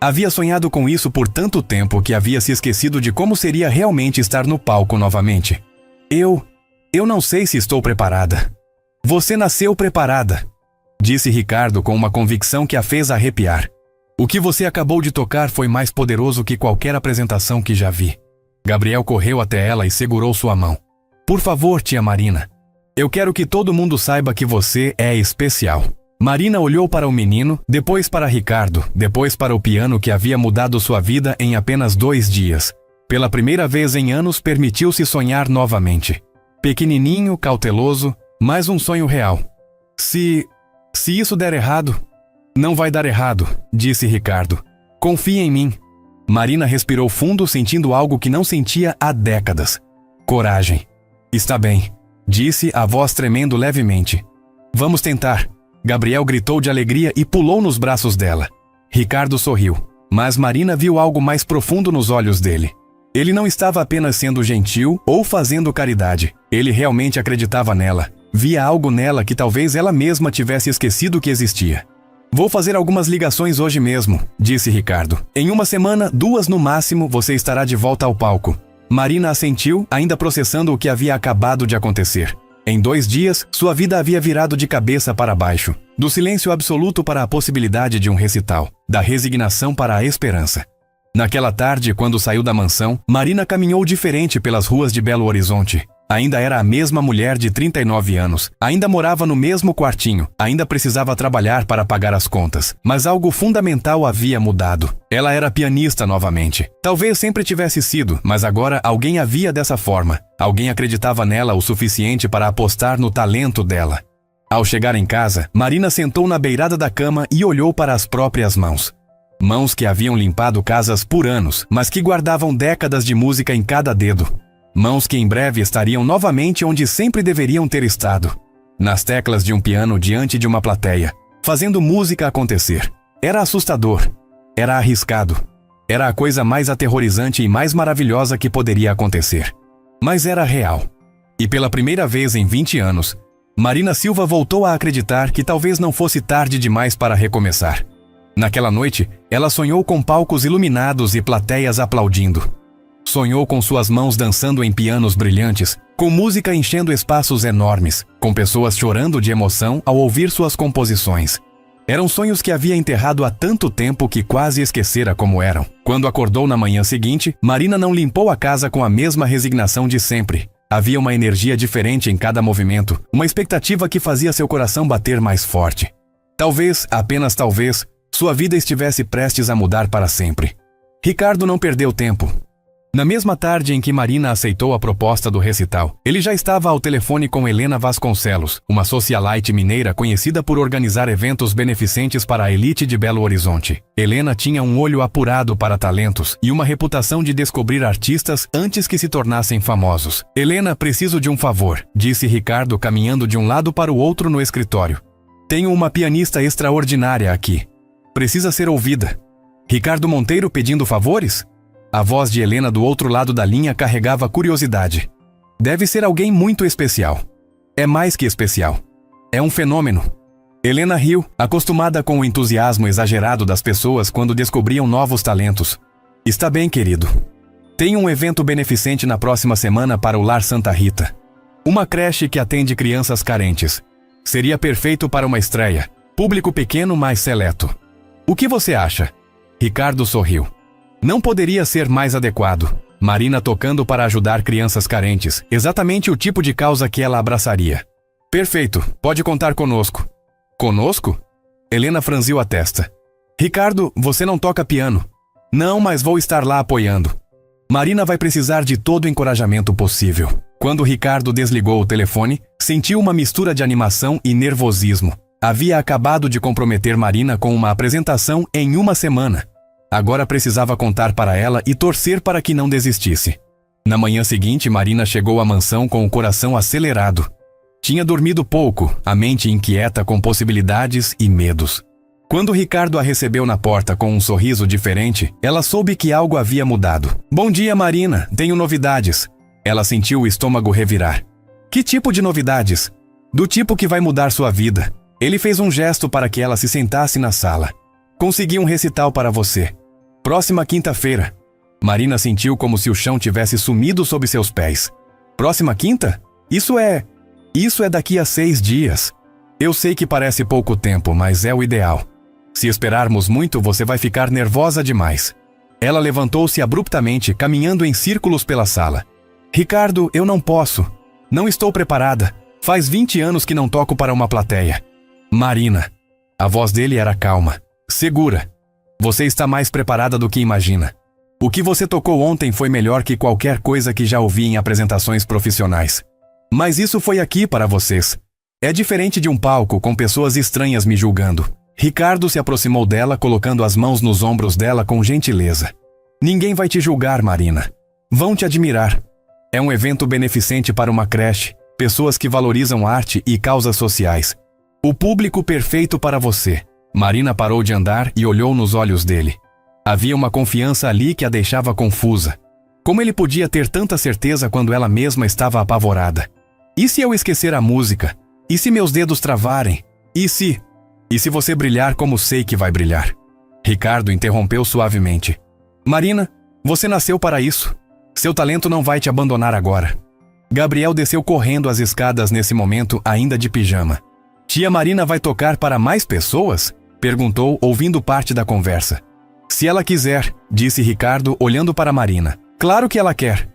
Havia sonhado com isso por tanto tempo que havia se esquecido de como seria realmente estar no palco novamente. Eu não sei se estou preparada. Você nasceu preparada, disse Ricardo com uma convicção que a fez arrepiar. O que você acabou de tocar foi mais poderoso que qualquer apresentação que já vi. Gabriel correu até ela e segurou sua mão. Por favor, tia Marina. Eu quero que todo mundo saiba que você é especial. Marina olhou para o menino, depois para Ricardo, depois para o piano que havia mudado sua vida em apenas 2 dias. Pela primeira vez em anos, permitiu-se sonhar novamente. Pequenininho, cauteloso, mais um sonho real. Se isso der errado... Não vai dar errado, disse Ricardo. Confie em mim. Marina respirou fundo, sentindo algo que não sentia há décadas. Coragem. Está bem, disse, a voz tremendo levemente. Vamos tentar. Gabriel gritou de alegria e pulou nos braços dela. Ricardo sorriu, mas Marina viu algo mais profundo nos olhos dele. Ele não estava apenas sendo gentil ou fazendo caridade. Ele realmente acreditava nela. Via algo nela que talvez ela mesma tivesse esquecido que existia. Vou fazer algumas ligações hoje mesmo, disse Ricardo. Em 1 semana, 2 no máximo, você estará de volta ao palco. Marina assentiu, ainda processando o que havia acabado de acontecer. Em 2 dias, sua vida havia virado de cabeça para baixo. Do silêncio absoluto para a possibilidade de um recital. Da resignação para a esperança. Naquela tarde, quando saiu da mansão, Marina caminhou diferente pelas ruas de Belo Horizonte. Ainda era a mesma mulher de 39 anos. Ainda morava no mesmo quartinho. Ainda precisava trabalhar para pagar as contas. Mas algo fundamental havia mudado. Ela era pianista novamente. Talvez sempre tivesse sido, mas agora alguém a via dessa forma. Alguém acreditava nela o suficiente para apostar no talento dela. Ao chegar em casa, Marina sentou na beirada da cama e olhou para as próprias mãos. Mãos que haviam limpado casas por anos, mas que guardavam décadas de música em cada dedo. Mãos que em breve estariam novamente onde sempre deveriam ter estado. Nas teclas de um piano diante de uma plateia, fazendo música acontecer. Era assustador. Era arriscado. Era a coisa mais aterrorizante e mais maravilhosa que poderia acontecer. Mas era real. E pela primeira vez em 20 anos, Marina Silva voltou a acreditar que talvez não fosse tarde demais para recomeçar. Naquela noite, ela sonhou com palcos iluminados e plateias aplaudindo. Sonhou com suas mãos dançando em pianos brilhantes, com música enchendo espaços enormes, com pessoas chorando de emoção ao ouvir suas composições. Eram sonhos que havia enterrado há tanto tempo que quase esquecera como eram. Quando acordou na manhã seguinte, Marina não limpou a casa com a mesma resignação de sempre. Havia uma energia diferente em cada movimento, uma expectativa que fazia seu coração bater mais forte. Talvez, apenas talvez, sua vida estivesse prestes a mudar para sempre. Ricardo não perdeu tempo. Na mesma tarde em que Marina aceitou a proposta do recital, ele já estava ao telefone com Helena Vasconcelos, uma socialite mineira conhecida por organizar eventos beneficentes para a elite de Belo Horizonte. Helena tinha um olho apurado para talentos e uma reputação de descobrir artistas antes que se tornassem famosos. Helena, preciso de um favor, disse Ricardo caminhando de um lado para o outro no escritório. Tenho uma pianista extraordinária aqui. Precisa ser ouvida. Ricardo Monteiro pedindo favores? A voz de Helena do outro lado da linha carregava curiosidade. Deve ser alguém muito especial. É mais que especial. É um fenômeno. Helena riu, acostumada com o entusiasmo exagerado das pessoas quando descobriam novos talentos. Está bem, querido. Tenho um evento beneficente na próxima semana para o Lar Santa Rita. Uma creche que atende crianças carentes. Seria perfeito para uma estreia. Público pequeno, mas seleto. O que você acha? Ricardo sorriu. Não poderia ser mais adequado. Marina tocando para ajudar crianças carentes, exatamente o tipo de causa que ela abraçaria. Perfeito, pode contar conosco. Conosco? Helena franziu a testa. Ricardo, você não toca piano. Não, mas vou estar lá apoiando. Marina vai precisar de todo o encorajamento possível. Quando Ricardo desligou o telefone, sentiu uma mistura de animação e nervosismo. Havia acabado de comprometer Marina com uma apresentação em 1 semana. Agora precisava contar para ela e torcer para que não desistisse. Na manhã seguinte, Marina chegou à mansão com o coração acelerado. Tinha dormido pouco, a mente inquieta com possibilidades e medos. Quando Ricardo a recebeu na porta com um sorriso diferente, ela soube que algo havia mudado. Bom dia, Marina, tenho novidades. Ela sentiu o estômago revirar. Que tipo de novidades? Do tipo que vai mudar sua vida. Ele fez um gesto para que ela se sentasse na sala. Consegui um recital para você. Próxima quinta-feira. Marina sentiu como se o chão tivesse sumido sob seus pés. Próxima quinta? Isso é daqui a 6 dias. Eu sei que parece pouco tempo, mas é o ideal. Se esperarmos muito, você vai ficar nervosa demais. Ela levantou-se abruptamente, caminhando em círculos pela sala. Ricardo, eu não posso. Não estou preparada. Faz 20 anos que não toco para uma plateia. Marina. A voz dele era calma. Segura. Você está mais preparada do que imagina. O que você tocou ontem foi melhor que qualquer coisa que já ouvi em apresentações profissionais. Mas isso foi aqui para vocês. É diferente de um palco com pessoas estranhas me julgando. Ricardo se aproximou dela, colocando as mãos nos ombros dela com gentileza. Ninguém vai te julgar, Marina. Vão te admirar. É um evento beneficente para uma creche, pessoas que valorizam arte e causas sociais. O público perfeito para você. Marina parou de andar e olhou nos olhos dele. Havia uma confiança ali que a deixava confusa. Como ele podia ter tanta certeza quando ela mesma estava apavorada? E se eu esquecer a música? E se meus dedos travarem? E se você brilhar como sei que vai brilhar? Ricardo interrompeu suavemente. Marina, você nasceu para isso. Seu talento não vai te abandonar agora. Gabriel desceu correndo as escadas nesse momento, ainda de pijama. Tia Marina vai tocar para mais pessoas? Perguntou, ouvindo parte da conversa. Se ela quiser, disse Ricardo, olhando para Marina. Claro que ela quer.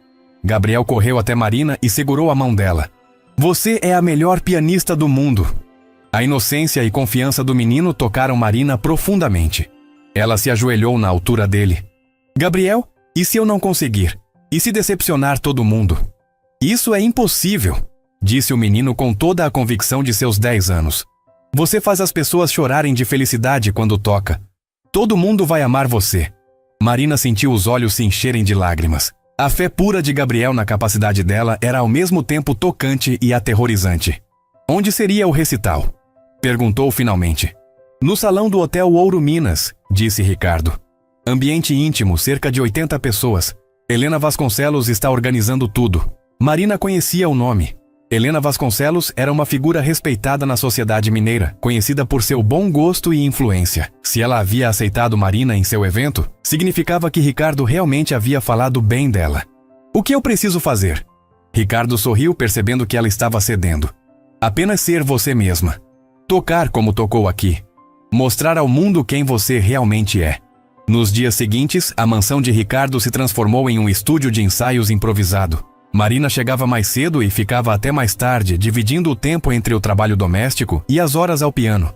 Gabriel correu até Marina e segurou a mão dela. Você é a melhor pianista do mundo. A inocência e confiança do menino tocaram Marina profundamente. Ela se ajoelhou na altura dele. Gabriel, e se eu não conseguir? E se decepcionar todo mundo? Isso é impossível, disse o menino com toda a convicção de seus 10 anos. Você faz as pessoas chorarem de felicidade quando toca. Todo mundo vai amar você. Marina sentiu os olhos se encherem de lágrimas. A fé pura de Gabriel na capacidade dela era ao mesmo tempo tocante e aterrorizante. Onde seria o recital? Perguntou finalmente. No salão do Hotel Ouro Minas, disse Ricardo. Ambiente íntimo, cerca de 80 pessoas. Helena Vasconcelos está organizando tudo. Marina conhecia o nome. Helena Vasconcelos era uma figura respeitada na sociedade mineira, conhecida por seu bom gosto e influência. Se ela havia aceitado Marina em seu evento, significava que Ricardo realmente havia falado bem dela. O que eu preciso fazer? Ricardo sorriu, percebendo que ela estava cedendo. Apenas ser você mesma. Tocar como tocou aqui. Mostrar ao mundo quem você realmente é. Nos dias seguintes, a mansão de Ricardo se transformou em um estúdio de ensaios improvisado. Marina chegava mais cedo e ficava até mais tarde, dividindo o tempo entre o trabalho doméstico e as horas ao piano.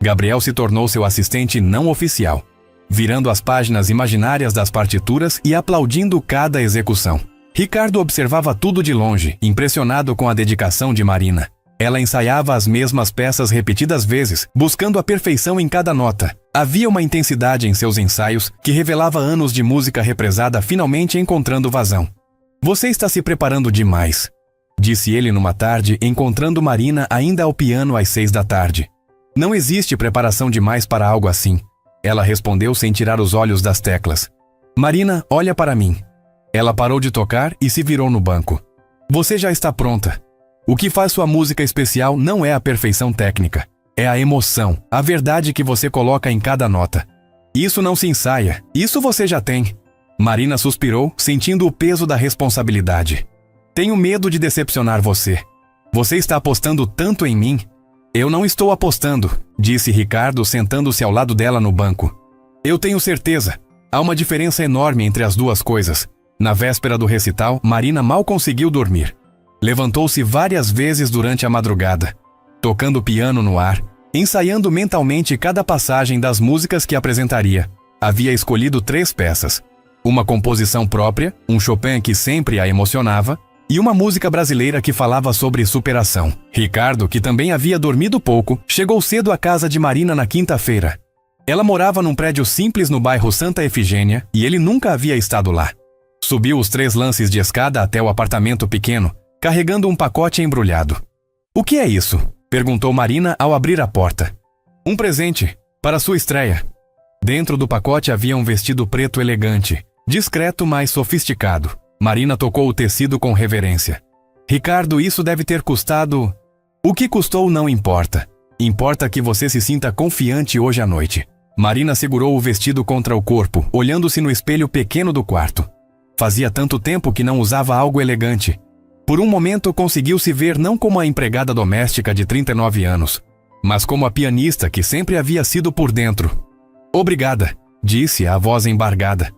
Gabriel se tornou seu assistente não oficial, virando as páginas imaginárias das partituras e aplaudindo cada execução. Ricardo observava tudo de longe, impressionado com a dedicação de Marina. Ela ensaiava as mesmas peças repetidas vezes, buscando a perfeição em cada nota. Havia uma intensidade em seus ensaios que revelava anos de música represada finalmente encontrando vazão. Você está se preparando demais, disse ele numa tarde, encontrando Marina ainda ao piano às 6 da tarde. Não existe preparação demais para algo assim, ela respondeu sem tirar os olhos das teclas. Marina, olha para mim. Ela parou de tocar e se virou no banco. Você já está pronta. O que faz sua música especial não é a perfeição técnica, é a emoção, a verdade que você coloca em cada nota. Isso não se ensaia, isso você já tem. Marina suspirou, sentindo o peso da responsabilidade. Tenho medo de decepcionar você. Você está apostando tanto em mim? Eu não estou apostando, disse Ricardo, sentando-se ao lado dela no banco. Eu tenho certeza. Há uma diferença enorme entre as duas coisas. Na véspera do recital, Marina mal conseguiu dormir. Levantou-se várias vezes durante a madrugada, tocando piano no ar, ensaiando mentalmente cada passagem das músicas que apresentaria. Havia escolhido 3 peças. Uma composição própria, um Chopin que sempre a emocionava, e uma música brasileira que falava sobre superação. Ricardo, que também havia dormido pouco, chegou cedo à casa de Marina na quinta-feira. Ela morava num prédio simples no bairro Santa Efigênia e ele nunca havia estado lá. Subiu os 3 lances de escada até o apartamento pequeno, carregando um pacote embrulhado. O que é isso? Perguntou Marina ao abrir a porta. Um presente, para sua estreia. Dentro do pacote havia um vestido preto elegante, discreto, mas sofisticado. Marina tocou o tecido com reverência. Ricardo, isso deve ter custado... O que custou não importa. Importa que você se sinta confiante hoje à noite. Marina segurou o vestido contra o corpo, olhando-se no espelho pequeno do quarto. Fazia tanto tempo que não usava algo elegante. Por um momento conseguiu se ver não como a empregada doméstica de 39 anos, mas como a pianista que sempre havia sido por dentro. Obrigada, disse a voz embargada.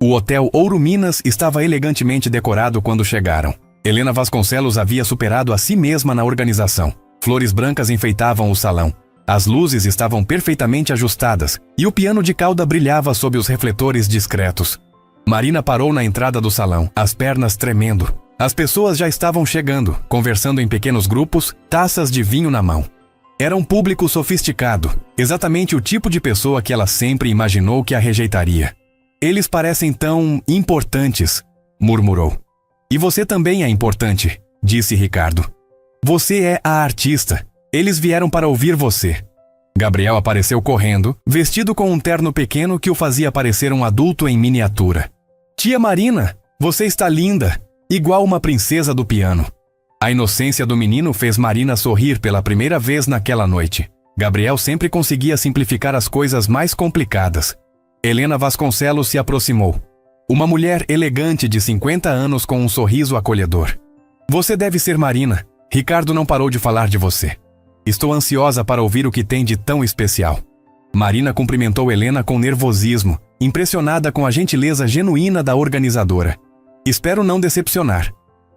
O Hotel Ouro Minas estava elegantemente decorado quando chegaram. Helena Vasconcelos havia superado a si mesma na organização. Flores brancas enfeitavam o salão. As luzes estavam perfeitamente ajustadas e o piano de cauda brilhava sob os refletores discretos. Marina parou na entrada do salão, as pernas tremendo. As pessoas já estavam chegando, conversando em pequenos grupos, taças de vinho na mão. Era um público sofisticado, exatamente o tipo de pessoa que ela sempre imaginou que a rejeitaria. Eles parecem tão importantes, murmurou. E você também é importante, disse Ricardo. Você é a artista. Eles vieram para ouvir você. Gabriel apareceu correndo, vestido com um terno pequeno que o fazia parecer um adulto em miniatura. Tia Marina, você está linda, igual uma princesa do piano. A inocência do menino fez Marina sorrir pela primeira vez naquela noite. Gabriel sempre conseguia simplificar as coisas mais complicadas. Helena Vasconcelos se aproximou. Uma mulher elegante de 50 anos com um sorriso acolhedor. Você deve ser Marina. Ricardo não parou de falar de você. Estou ansiosa para ouvir o que tem de tão especial. Marina cumprimentou Helena com nervosismo, impressionada com a gentileza genuína da organizadora. Espero não decepcionar.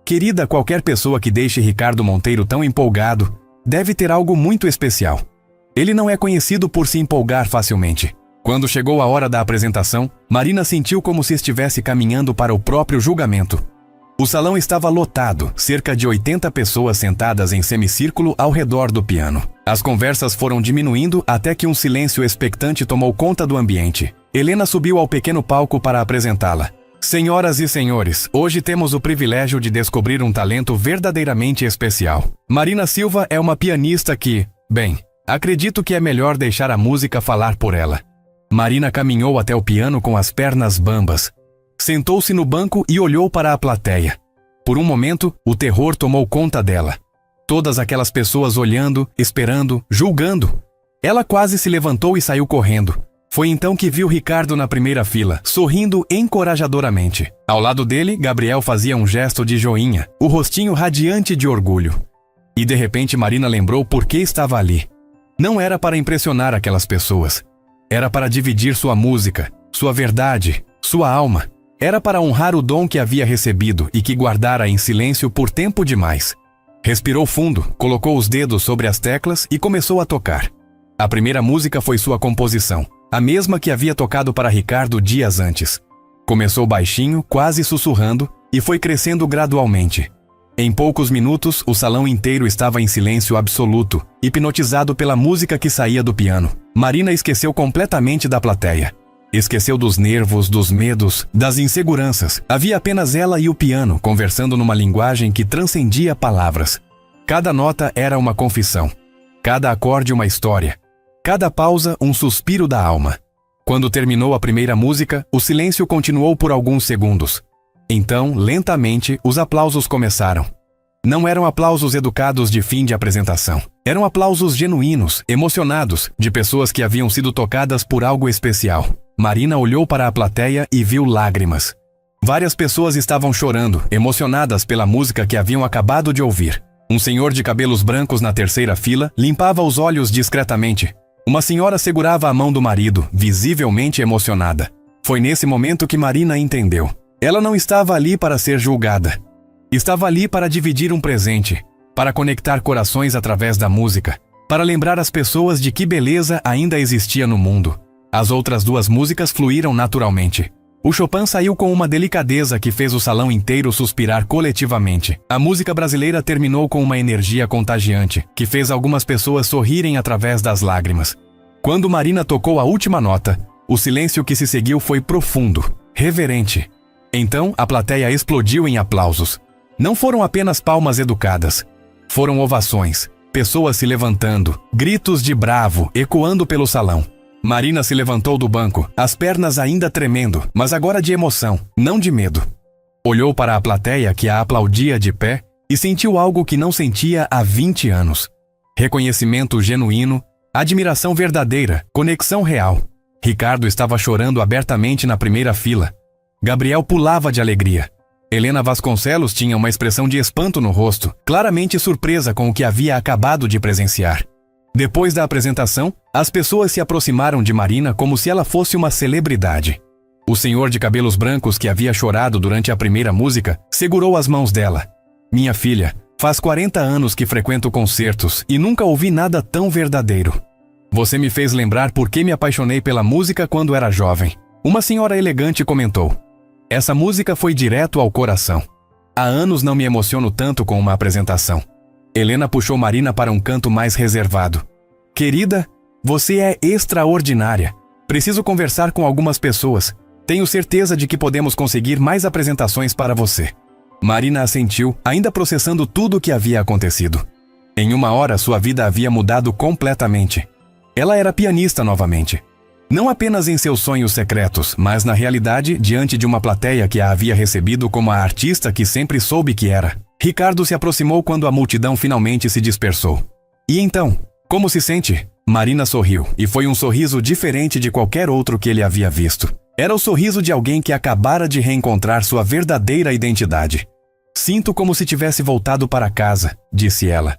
Querida, qualquer pessoa que deixe Ricardo Monteiro tão empolgado deve ter algo muito especial. Ele não é conhecido por se empolgar facilmente. Quando chegou a hora da apresentação, Marina sentiu como se estivesse caminhando para o próprio julgamento. O salão estava lotado, cerca de 80 pessoas sentadas em semicírculo ao redor do piano. As conversas foram diminuindo até que um silêncio expectante tomou conta do ambiente. Helena subiu ao pequeno palco para apresentá-la. Senhoras e senhores, hoje temos o privilégio de descobrir um talento verdadeiramente especial. Marina Silva é uma pianista que, bem, acredito que é melhor deixar a música falar por ela. Marina caminhou até o piano com as pernas bambas. Sentou-se no banco e olhou para a plateia. Por um momento, o terror tomou conta dela. Todas aquelas pessoas olhando, esperando, julgando. Ela quase se levantou e saiu correndo. Foi então que viu Ricardo na primeira fila, sorrindo encorajadoramente. Ao lado dele, Gabriel fazia um gesto de joinha, o rostinho radiante de orgulho. E de repente Marina lembrou por que estava ali. Não era para impressionar aquelas pessoas. Era para dividir sua música, sua verdade, sua alma. Era para honrar o dom que havia recebido e que guardara em silêncio por tempo demais. Respirou fundo, colocou os dedos sobre as teclas e começou a tocar. A primeira música foi sua composição, a mesma que havia tocado para Ricardo dias antes. Começou baixinho, quase sussurrando, e foi crescendo gradualmente. Em poucos minutos, o salão inteiro estava em silêncio absoluto, hipnotizado pela música que saía do piano. Marina esqueceu completamente da plateia. Esqueceu dos nervos, dos medos, das inseguranças. Havia apenas ela e o piano, conversando numa linguagem que transcendia palavras. Cada nota era uma confissão. Cada acorde uma história. Cada pausa um suspiro da alma. Quando terminou a primeira música, o silêncio continuou por alguns segundos. Então, lentamente, os aplausos começaram. Não eram aplausos educados de fim de apresentação. Eram aplausos genuínos, emocionados, de pessoas que haviam sido tocadas por algo especial. Marina olhou para a plateia e viu lágrimas. Várias pessoas estavam chorando, emocionadas pela música que haviam acabado de ouvir. Um senhor de cabelos brancos na terceira fila limpava os olhos discretamente. Uma senhora segurava a mão do marido, visivelmente emocionada. Foi nesse momento que Marina entendeu. Ela não estava ali para ser julgada. Estava ali para dividir um presente, para conectar corações através da música, para lembrar as pessoas de que beleza ainda existia no mundo. As outras duas músicas fluíram naturalmente. O Chopin saiu com uma delicadeza que fez o salão inteiro suspirar coletivamente. A música brasileira terminou com uma energia contagiante, que fez algumas pessoas sorrirem através das lágrimas. Quando Marina tocou a última nota, o silêncio que se seguiu foi profundo, reverente. Então, a plateia explodiu em aplausos. Não foram apenas palmas educadas. Foram ovações, pessoas se levantando, gritos de bravo ecoando pelo salão. Marina se levantou do banco, as pernas ainda tremendo, mas agora de emoção, não de medo. Olhou para a plateia que a aplaudia de pé e sentiu algo que não sentia há 20 anos. Reconhecimento genuíno, admiração verdadeira, conexão real. Ricardo estava chorando abertamente na primeira fila. Gabriel pulava de alegria. Helena Vasconcelos tinha uma expressão de espanto no rosto, claramente surpresa com o que havia acabado de presenciar. Depois da apresentação, as pessoas se aproximaram de Marina como se ela fosse uma celebridade. O senhor de cabelos brancos que havia chorado durante a primeira música segurou as mãos dela. Minha filha, faz 40 anos que frequento concertos e nunca ouvi nada tão verdadeiro. Você me fez lembrar por que me apaixonei pela música quando era jovem. Uma senhora elegante comentou. Essa música foi direto ao coração. Há anos não me emociono tanto com uma apresentação. Helena puxou Marina para um canto mais reservado. Querida, você é extraordinária. Preciso conversar com algumas pessoas. Tenho certeza de que podemos conseguir mais apresentações para você. Marina assentiu, ainda processando tudo o que havia acontecido. Em uma hora, sua vida havia mudado completamente. Ela era pianista novamente. Não apenas em seus sonhos secretos, mas na realidade, diante de uma plateia que a havia recebido como a artista que sempre soube que era. Ricardo se aproximou quando a multidão finalmente se dispersou. E então, como se sente? Marina sorriu, e foi um sorriso diferente de qualquer outro que ele havia visto. Era o sorriso de alguém que acabara de reencontrar sua verdadeira identidade. Sinto como se tivesse voltado para casa, disse ela.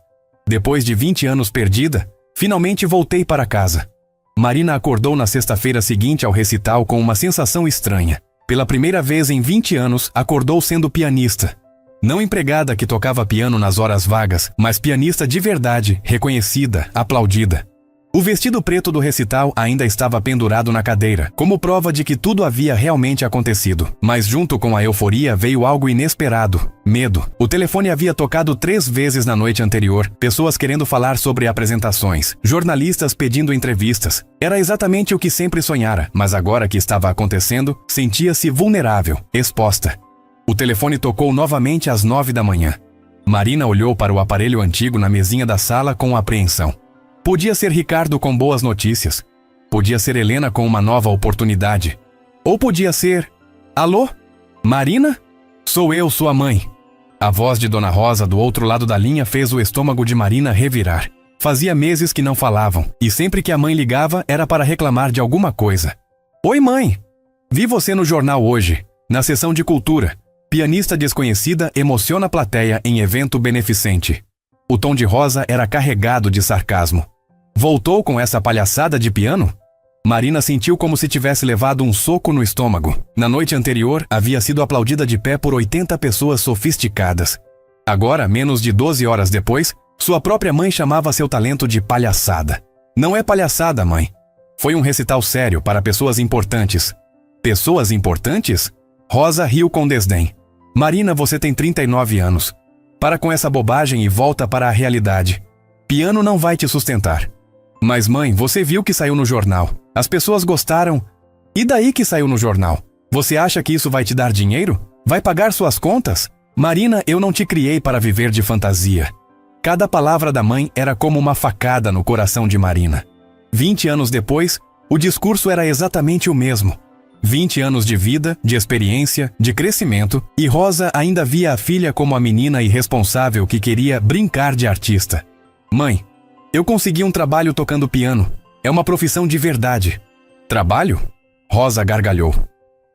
Depois de 20 anos perdida, finalmente voltei para casa. Marina acordou na sexta-feira seguinte ao recital com uma sensação estranha. Pela primeira vez em 20 anos, acordou sendo pianista. Não empregada que tocava piano nas horas vagas, mas pianista de verdade, reconhecida, aplaudida. O vestido preto do recital ainda estava pendurado na cadeira, como prova de que tudo havia realmente acontecido. Mas junto com a euforia veio algo inesperado: medo. O telefone havia tocado 3 vezes na noite anterior, pessoas querendo falar sobre apresentações, jornalistas pedindo entrevistas. Era exatamente o que sempre sonhara, mas agora que estava acontecendo, sentia-se vulnerável, exposta. O telefone tocou novamente às 9 da manhã. Marina olhou para o aparelho antigo na mesinha da sala com apreensão. Podia ser Ricardo com boas notícias. Podia ser Helena com uma nova oportunidade. Ou podia ser... Alô? Marina? Sou eu, sua mãe. A voz de Dona Rosa do outro lado da linha fez o estômago de Marina revirar. Fazia meses que não falavam, e sempre que a mãe ligava era para reclamar de alguma coisa. Oi, mãe! Vi você no jornal hoje, na sessão de cultura. Pianista desconhecida emociona a plateia em evento beneficente. O tom de Rosa era carregado de sarcasmo. Voltou com essa palhaçada de piano? Marina sentiu como se tivesse levado um soco no estômago. Na noite anterior, havia sido aplaudida de pé por 80 pessoas sofisticadas. Agora, menos de 12 horas depois, sua própria mãe chamava seu talento de palhaçada. Não é palhaçada, mãe. Foi um recital sério para pessoas importantes. Pessoas importantes? Rosa riu com desdém. Marina, você tem 39 anos. Para com essa bobagem e volta para a realidade. Piano não vai te sustentar. Mas mãe, você viu que saiu no jornal. As pessoas gostaram. E daí que saiu no jornal? Você acha que isso vai te dar dinheiro? Vai pagar suas contas? Marina, eu não te criei para viver de fantasia. Cada palavra da mãe era como uma facada no coração de Marina. 20 anos depois, o discurso era exatamente o mesmo. 20 anos de vida, de experiência, de crescimento, e Rosa ainda via a filha como a menina irresponsável que queria brincar de artista. Mãe, eu consegui um trabalho tocando piano. É uma profissão de verdade. Trabalho? Rosa gargalhou.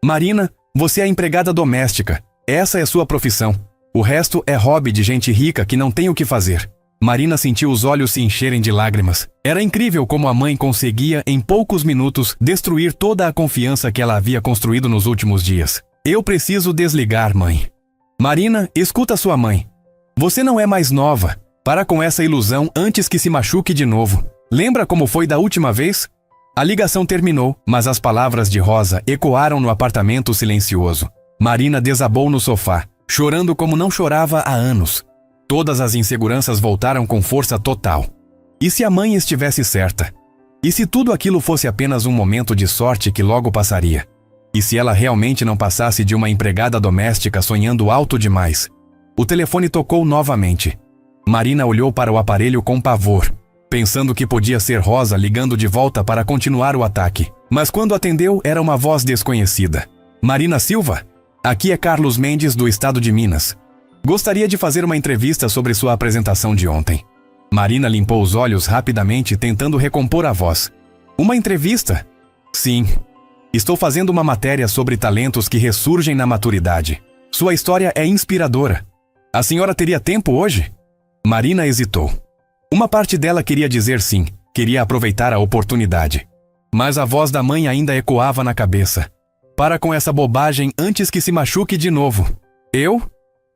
Marina, você é empregada doméstica. Essa é sua profissão. O resto é hobby de gente rica que não tem o que fazer. Marina sentiu os olhos se encherem de lágrimas. Era incrível como a mãe conseguia, em poucos minutos, destruir toda a confiança que ela havia construído nos últimos dias. Eu preciso desligar, mãe. Marina, escuta sua mãe. Você não é mais nova. Para com essa ilusão antes que se machuque de novo. Lembra como foi da última vez? A ligação terminou, mas as palavras de Rosa ecoaram no apartamento silencioso. Marina desabou no sofá, chorando como não chorava há anos. Todas as inseguranças voltaram com força total. E se a mãe estivesse certa? E se tudo aquilo fosse apenas um momento de sorte que logo passaria? E se ela realmente não passasse de uma empregada doméstica sonhando alto demais? O telefone tocou novamente. Marina olhou para o aparelho com pavor, pensando que podia ser Rosa ligando de volta para continuar o ataque. Mas quando atendeu, era uma voz desconhecida. Marina Silva? Aqui é Carlos Mendes, do estado de Minas. Gostaria de fazer uma entrevista sobre sua apresentação de ontem. Marina limpou os olhos rapidamente, tentando recompor a voz. Uma entrevista? Sim. Estou fazendo uma matéria sobre talentos que ressurgem na maturidade. Sua história é inspiradora. A senhora teria tempo hoje? Marina hesitou. Uma parte dela queria dizer sim, queria aproveitar a oportunidade. Mas a voz da mãe ainda ecoava na cabeça. Para com essa bobagem antes que se machuque de novo. Eu?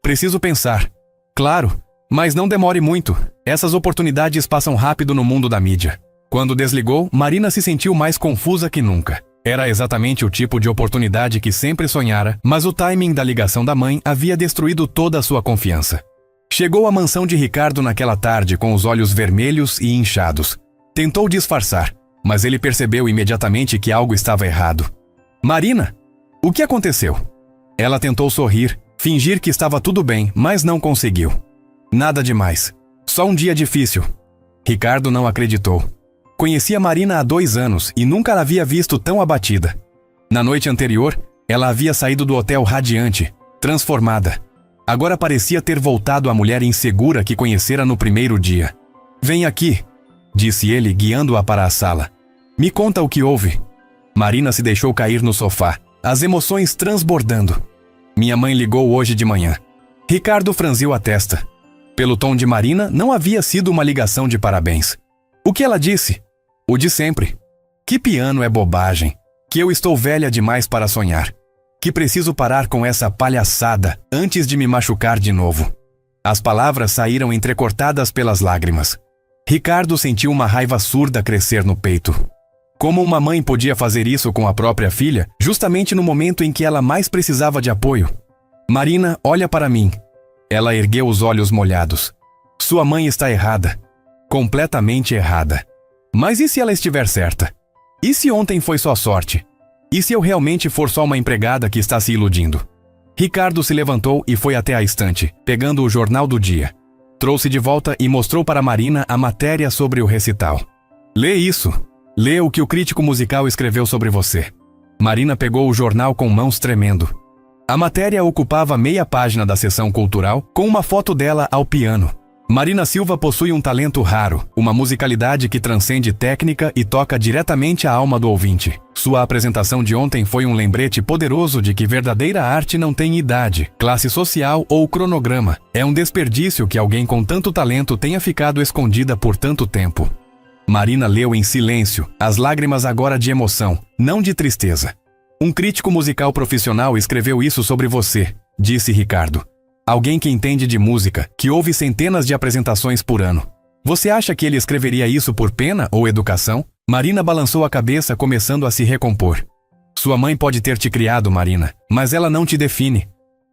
Preciso pensar. Claro, mas não demore muito. Essas oportunidades passam rápido no mundo da mídia. Quando desligou, Marina se sentiu mais confusa que nunca. Era exatamente o tipo de oportunidade que sempre sonhara, mas o timing da ligação da mãe havia destruído toda a sua confiança. Chegou à mansão de Ricardo naquela tarde com os olhos vermelhos e inchados. Tentou disfarçar, mas ele percebeu imediatamente que algo estava errado. Marina, o que aconteceu? Ela tentou sorrir, fingir que estava tudo bem, mas não conseguiu. Nada demais. Só um dia difícil. Ricardo não acreditou. Conhecia Marina há 2 anos e nunca a havia visto tão abatida. Na noite anterior, ela havia saído do hotel radiante, transformada. Agora parecia ter voltado à mulher insegura que conhecera no primeiro dia. Vem aqui, disse ele, guiando-a para a sala. Me conta o que houve. Marina se deixou cair no sofá, as emoções transbordando. Minha mãe ligou hoje de manhã. Ricardo franziu a testa. Pelo tom de Marina, não havia sido uma ligação de parabéns. O que ela disse? O de sempre. Que piano é bobagem. Que eu estou velha demais para sonhar. Que preciso parar com essa palhaçada antes de me machucar de novo. As palavras saíram entrecortadas pelas lágrimas. Ricardo sentiu uma raiva surda crescer no peito. Como uma mãe podia fazer isso com a própria filha, justamente no momento em que ela mais precisava de apoio? Marina, olha para mim. Ela ergueu os olhos molhados. Sua mãe está errada. Completamente errada. Mas e se ela estiver certa? E se ontem foi só sorte? E se eu realmente for só uma empregada que está se iludindo? Ricardo se levantou e foi até a estante, pegando o jornal do dia. Trouxe de volta e mostrou para Marina a matéria sobre o recital. Lê isso. Lê o que o crítico musical escreveu sobre você. Marina pegou o jornal com mãos tremendo. A matéria ocupava meia página da seção cultural, com uma foto dela ao piano. Marina Silva possui um talento raro, uma musicalidade que transcende técnica e toca diretamente a alma do ouvinte. Sua apresentação de ontem foi um lembrete poderoso de que verdadeira arte não tem idade, classe social ou cronograma. É um desperdício que alguém com tanto talento tenha ficado escondida por tanto tempo. Marina leu em silêncio, as lágrimas agora de emoção, não de tristeza. Um crítico musical profissional escreveu isso sobre você, disse Ricardo. Alguém que entende de música, que ouve centenas de apresentações por ano. Você acha que ele escreveria isso por pena ou educação? Marina balançou a cabeça, começando a se recompor. Sua mãe pode ter te criado, Marina, mas ela não te define.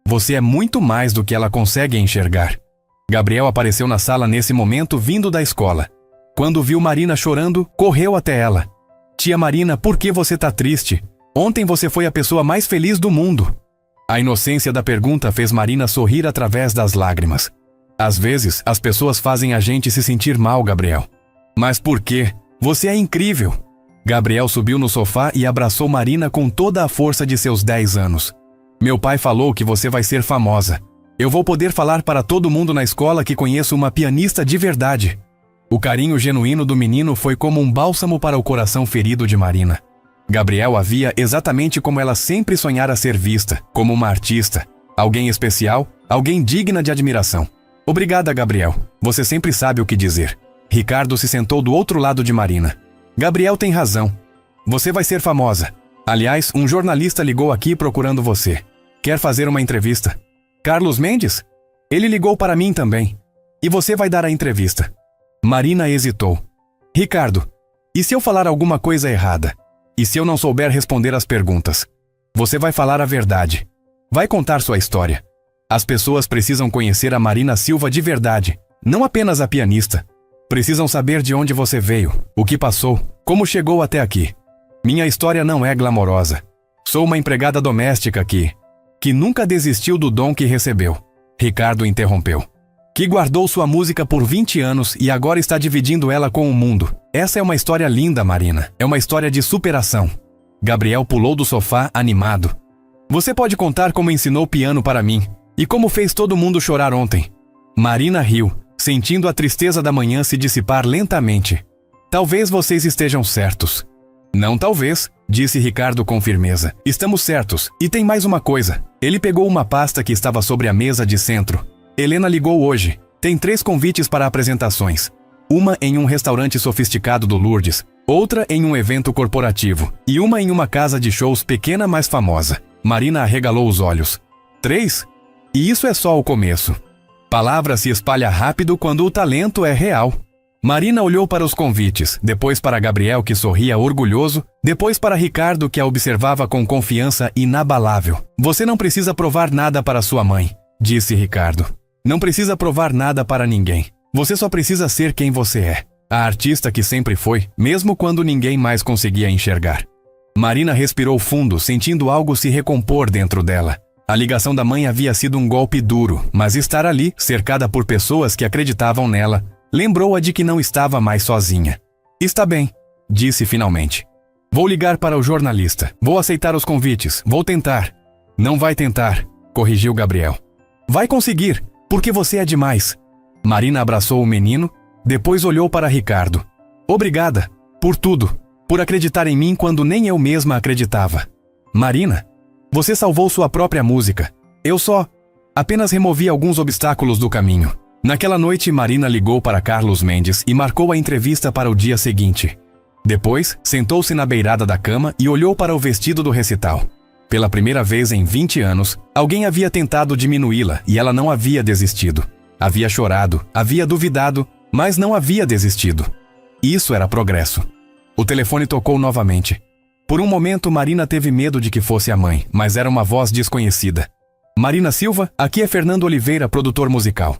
Você é muito mais do que ela consegue enxergar. Gabriel apareceu na sala nesse momento, vindo da escola. Quando viu Marina chorando, correu até ela. Tia Marina, por que você tá triste? Ontem você foi a pessoa mais feliz do mundo. A inocência da pergunta fez Marina sorrir através das lágrimas. Às vezes, as pessoas fazem a gente se sentir mal, Gabriel. Mas por quê? Você é incrível. Gabriel subiu no sofá e abraçou Marina com toda a força de seus 10 anos. Meu pai falou que você vai ser famosa. Eu vou poder falar para todo mundo na escola que conheço uma pianista de verdade. O carinho genuíno do menino foi como um bálsamo para o coração ferido de Marina. Gabriel a via exatamente como ela sempre sonhara ser vista, como uma artista, alguém especial, alguém digna de admiração. Obrigada, Gabriel. Você sempre sabe o que dizer. Ricardo se sentou do outro lado de Marina. Gabriel tem razão. Você vai ser famosa. Aliás, um jornalista ligou aqui procurando você. Quer fazer uma entrevista. Carlos Mendes? Ele ligou para mim também. E você vai dar a entrevista. Marina hesitou. Ricardo, e se eu falar alguma coisa errada? E se eu não souber responder às perguntas? Você vai falar a verdade. Vai contar sua história. As pessoas precisam conhecer a Marina Silva de verdade, não apenas a pianista. Precisam saber de onde você veio, o que passou, como chegou até aqui. Minha história não é glamourosa. Sou uma empregada doméstica que nunca desistiu do dom que recebeu. Ricardo interrompeu. Que guardou sua música por 20 anos e agora está dividindo ela com o mundo. Essa é uma história linda, Marina. É uma história de superação. Gabriel pulou do sofá, animado. Você pode contar como ensinou piano para mim e como fez todo mundo chorar ontem. Marina riu, sentindo a tristeza da manhã se dissipar lentamente. Talvez vocês estejam certos. Não talvez, disse Ricardo com firmeza. Estamos certos. E tem mais uma coisa. Ele pegou uma pasta que estava sobre a mesa de centro. Helena ligou hoje. Tem 3 convites para apresentações. Uma em um restaurante sofisticado do Lourdes, outra em um evento corporativo e uma em uma casa de shows pequena, mas famosa. Marina arregalou os olhos. 3? E isso é só o começo. Palavra se espalha rápido quando o talento é real. Marina olhou para os convites, depois para Gabriel, que sorria orgulhoso, depois para Ricardo, que a observava com confiança inabalável. Você não precisa provar nada para sua mãe, disse Ricardo. Não precisa provar nada para ninguém. Você só precisa ser quem você é. A artista que sempre foi, mesmo quando ninguém mais conseguia enxergar. Marina respirou fundo, sentindo algo se recompor dentro dela. A ligação da mãe havia sido um golpe duro, mas estar ali, cercada por pessoas que acreditavam nela, lembrou-a de que não estava mais sozinha. Está bem, disse finalmente. Vou ligar para o jornalista. Vou aceitar os convites. Vou tentar. Não vai tentar, corrigiu Gabriel. Vai conseguir, porque você é demais. Marina abraçou o menino, depois olhou para Ricardo. Obrigada, por tudo, por acreditar em mim quando nem eu mesma acreditava. Marina, você salvou sua própria música. Eu apenas removi alguns obstáculos do caminho. Naquela noite, Marina ligou para Carlos Mendes e marcou a entrevista para o dia seguinte. Depois, sentou-se na beirada da cama e olhou para o vestido do recital. Pela primeira vez em 20 anos, alguém havia tentado diminuí-la e ela não havia desistido. Havia chorado, havia duvidado, mas não havia desistido. Isso era progresso. O telefone tocou novamente. Por um momento, Marina teve medo de que fosse a mãe, mas era uma voz desconhecida. Marina Silva, aqui é Fernando Oliveira, produtor musical.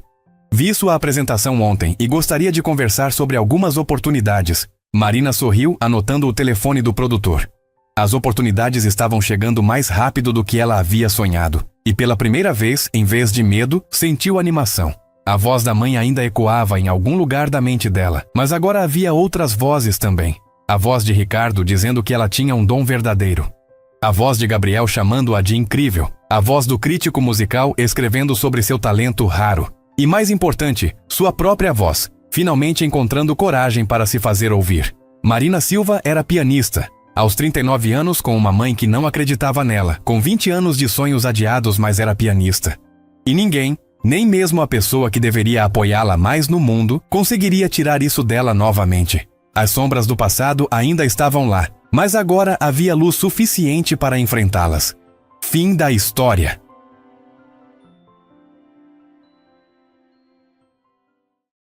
Vi sua apresentação ontem e gostaria de conversar sobre algumas oportunidades. Marina sorriu, anotando o telefone do produtor. As oportunidades estavam chegando mais rápido do que ela havia sonhado. E pela primeira vez, em vez de medo, sentiu animação. A voz da mãe ainda ecoava em algum lugar da mente dela, mas agora havia outras vozes também. A voz de Ricardo dizendo que ela tinha um dom verdadeiro. A voz de Gabriel chamando-a de incrível. A voz do crítico musical escrevendo sobre seu talento raro. E mais importante, sua própria voz, finalmente encontrando coragem para se fazer ouvir. Marina Silva era pianista. Aos 39 anos, com uma mãe que não acreditava nela, com 20 anos de sonhos adiados, mas era pianista. E ninguém, nem mesmo a pessoa que deveria apoiá-la mais no mundo, conseguiria tirar isso dela novamente. As sombras do passado ainda estavam lá, mas agora havia luz suficiente para enfrentá-las. Fim da história.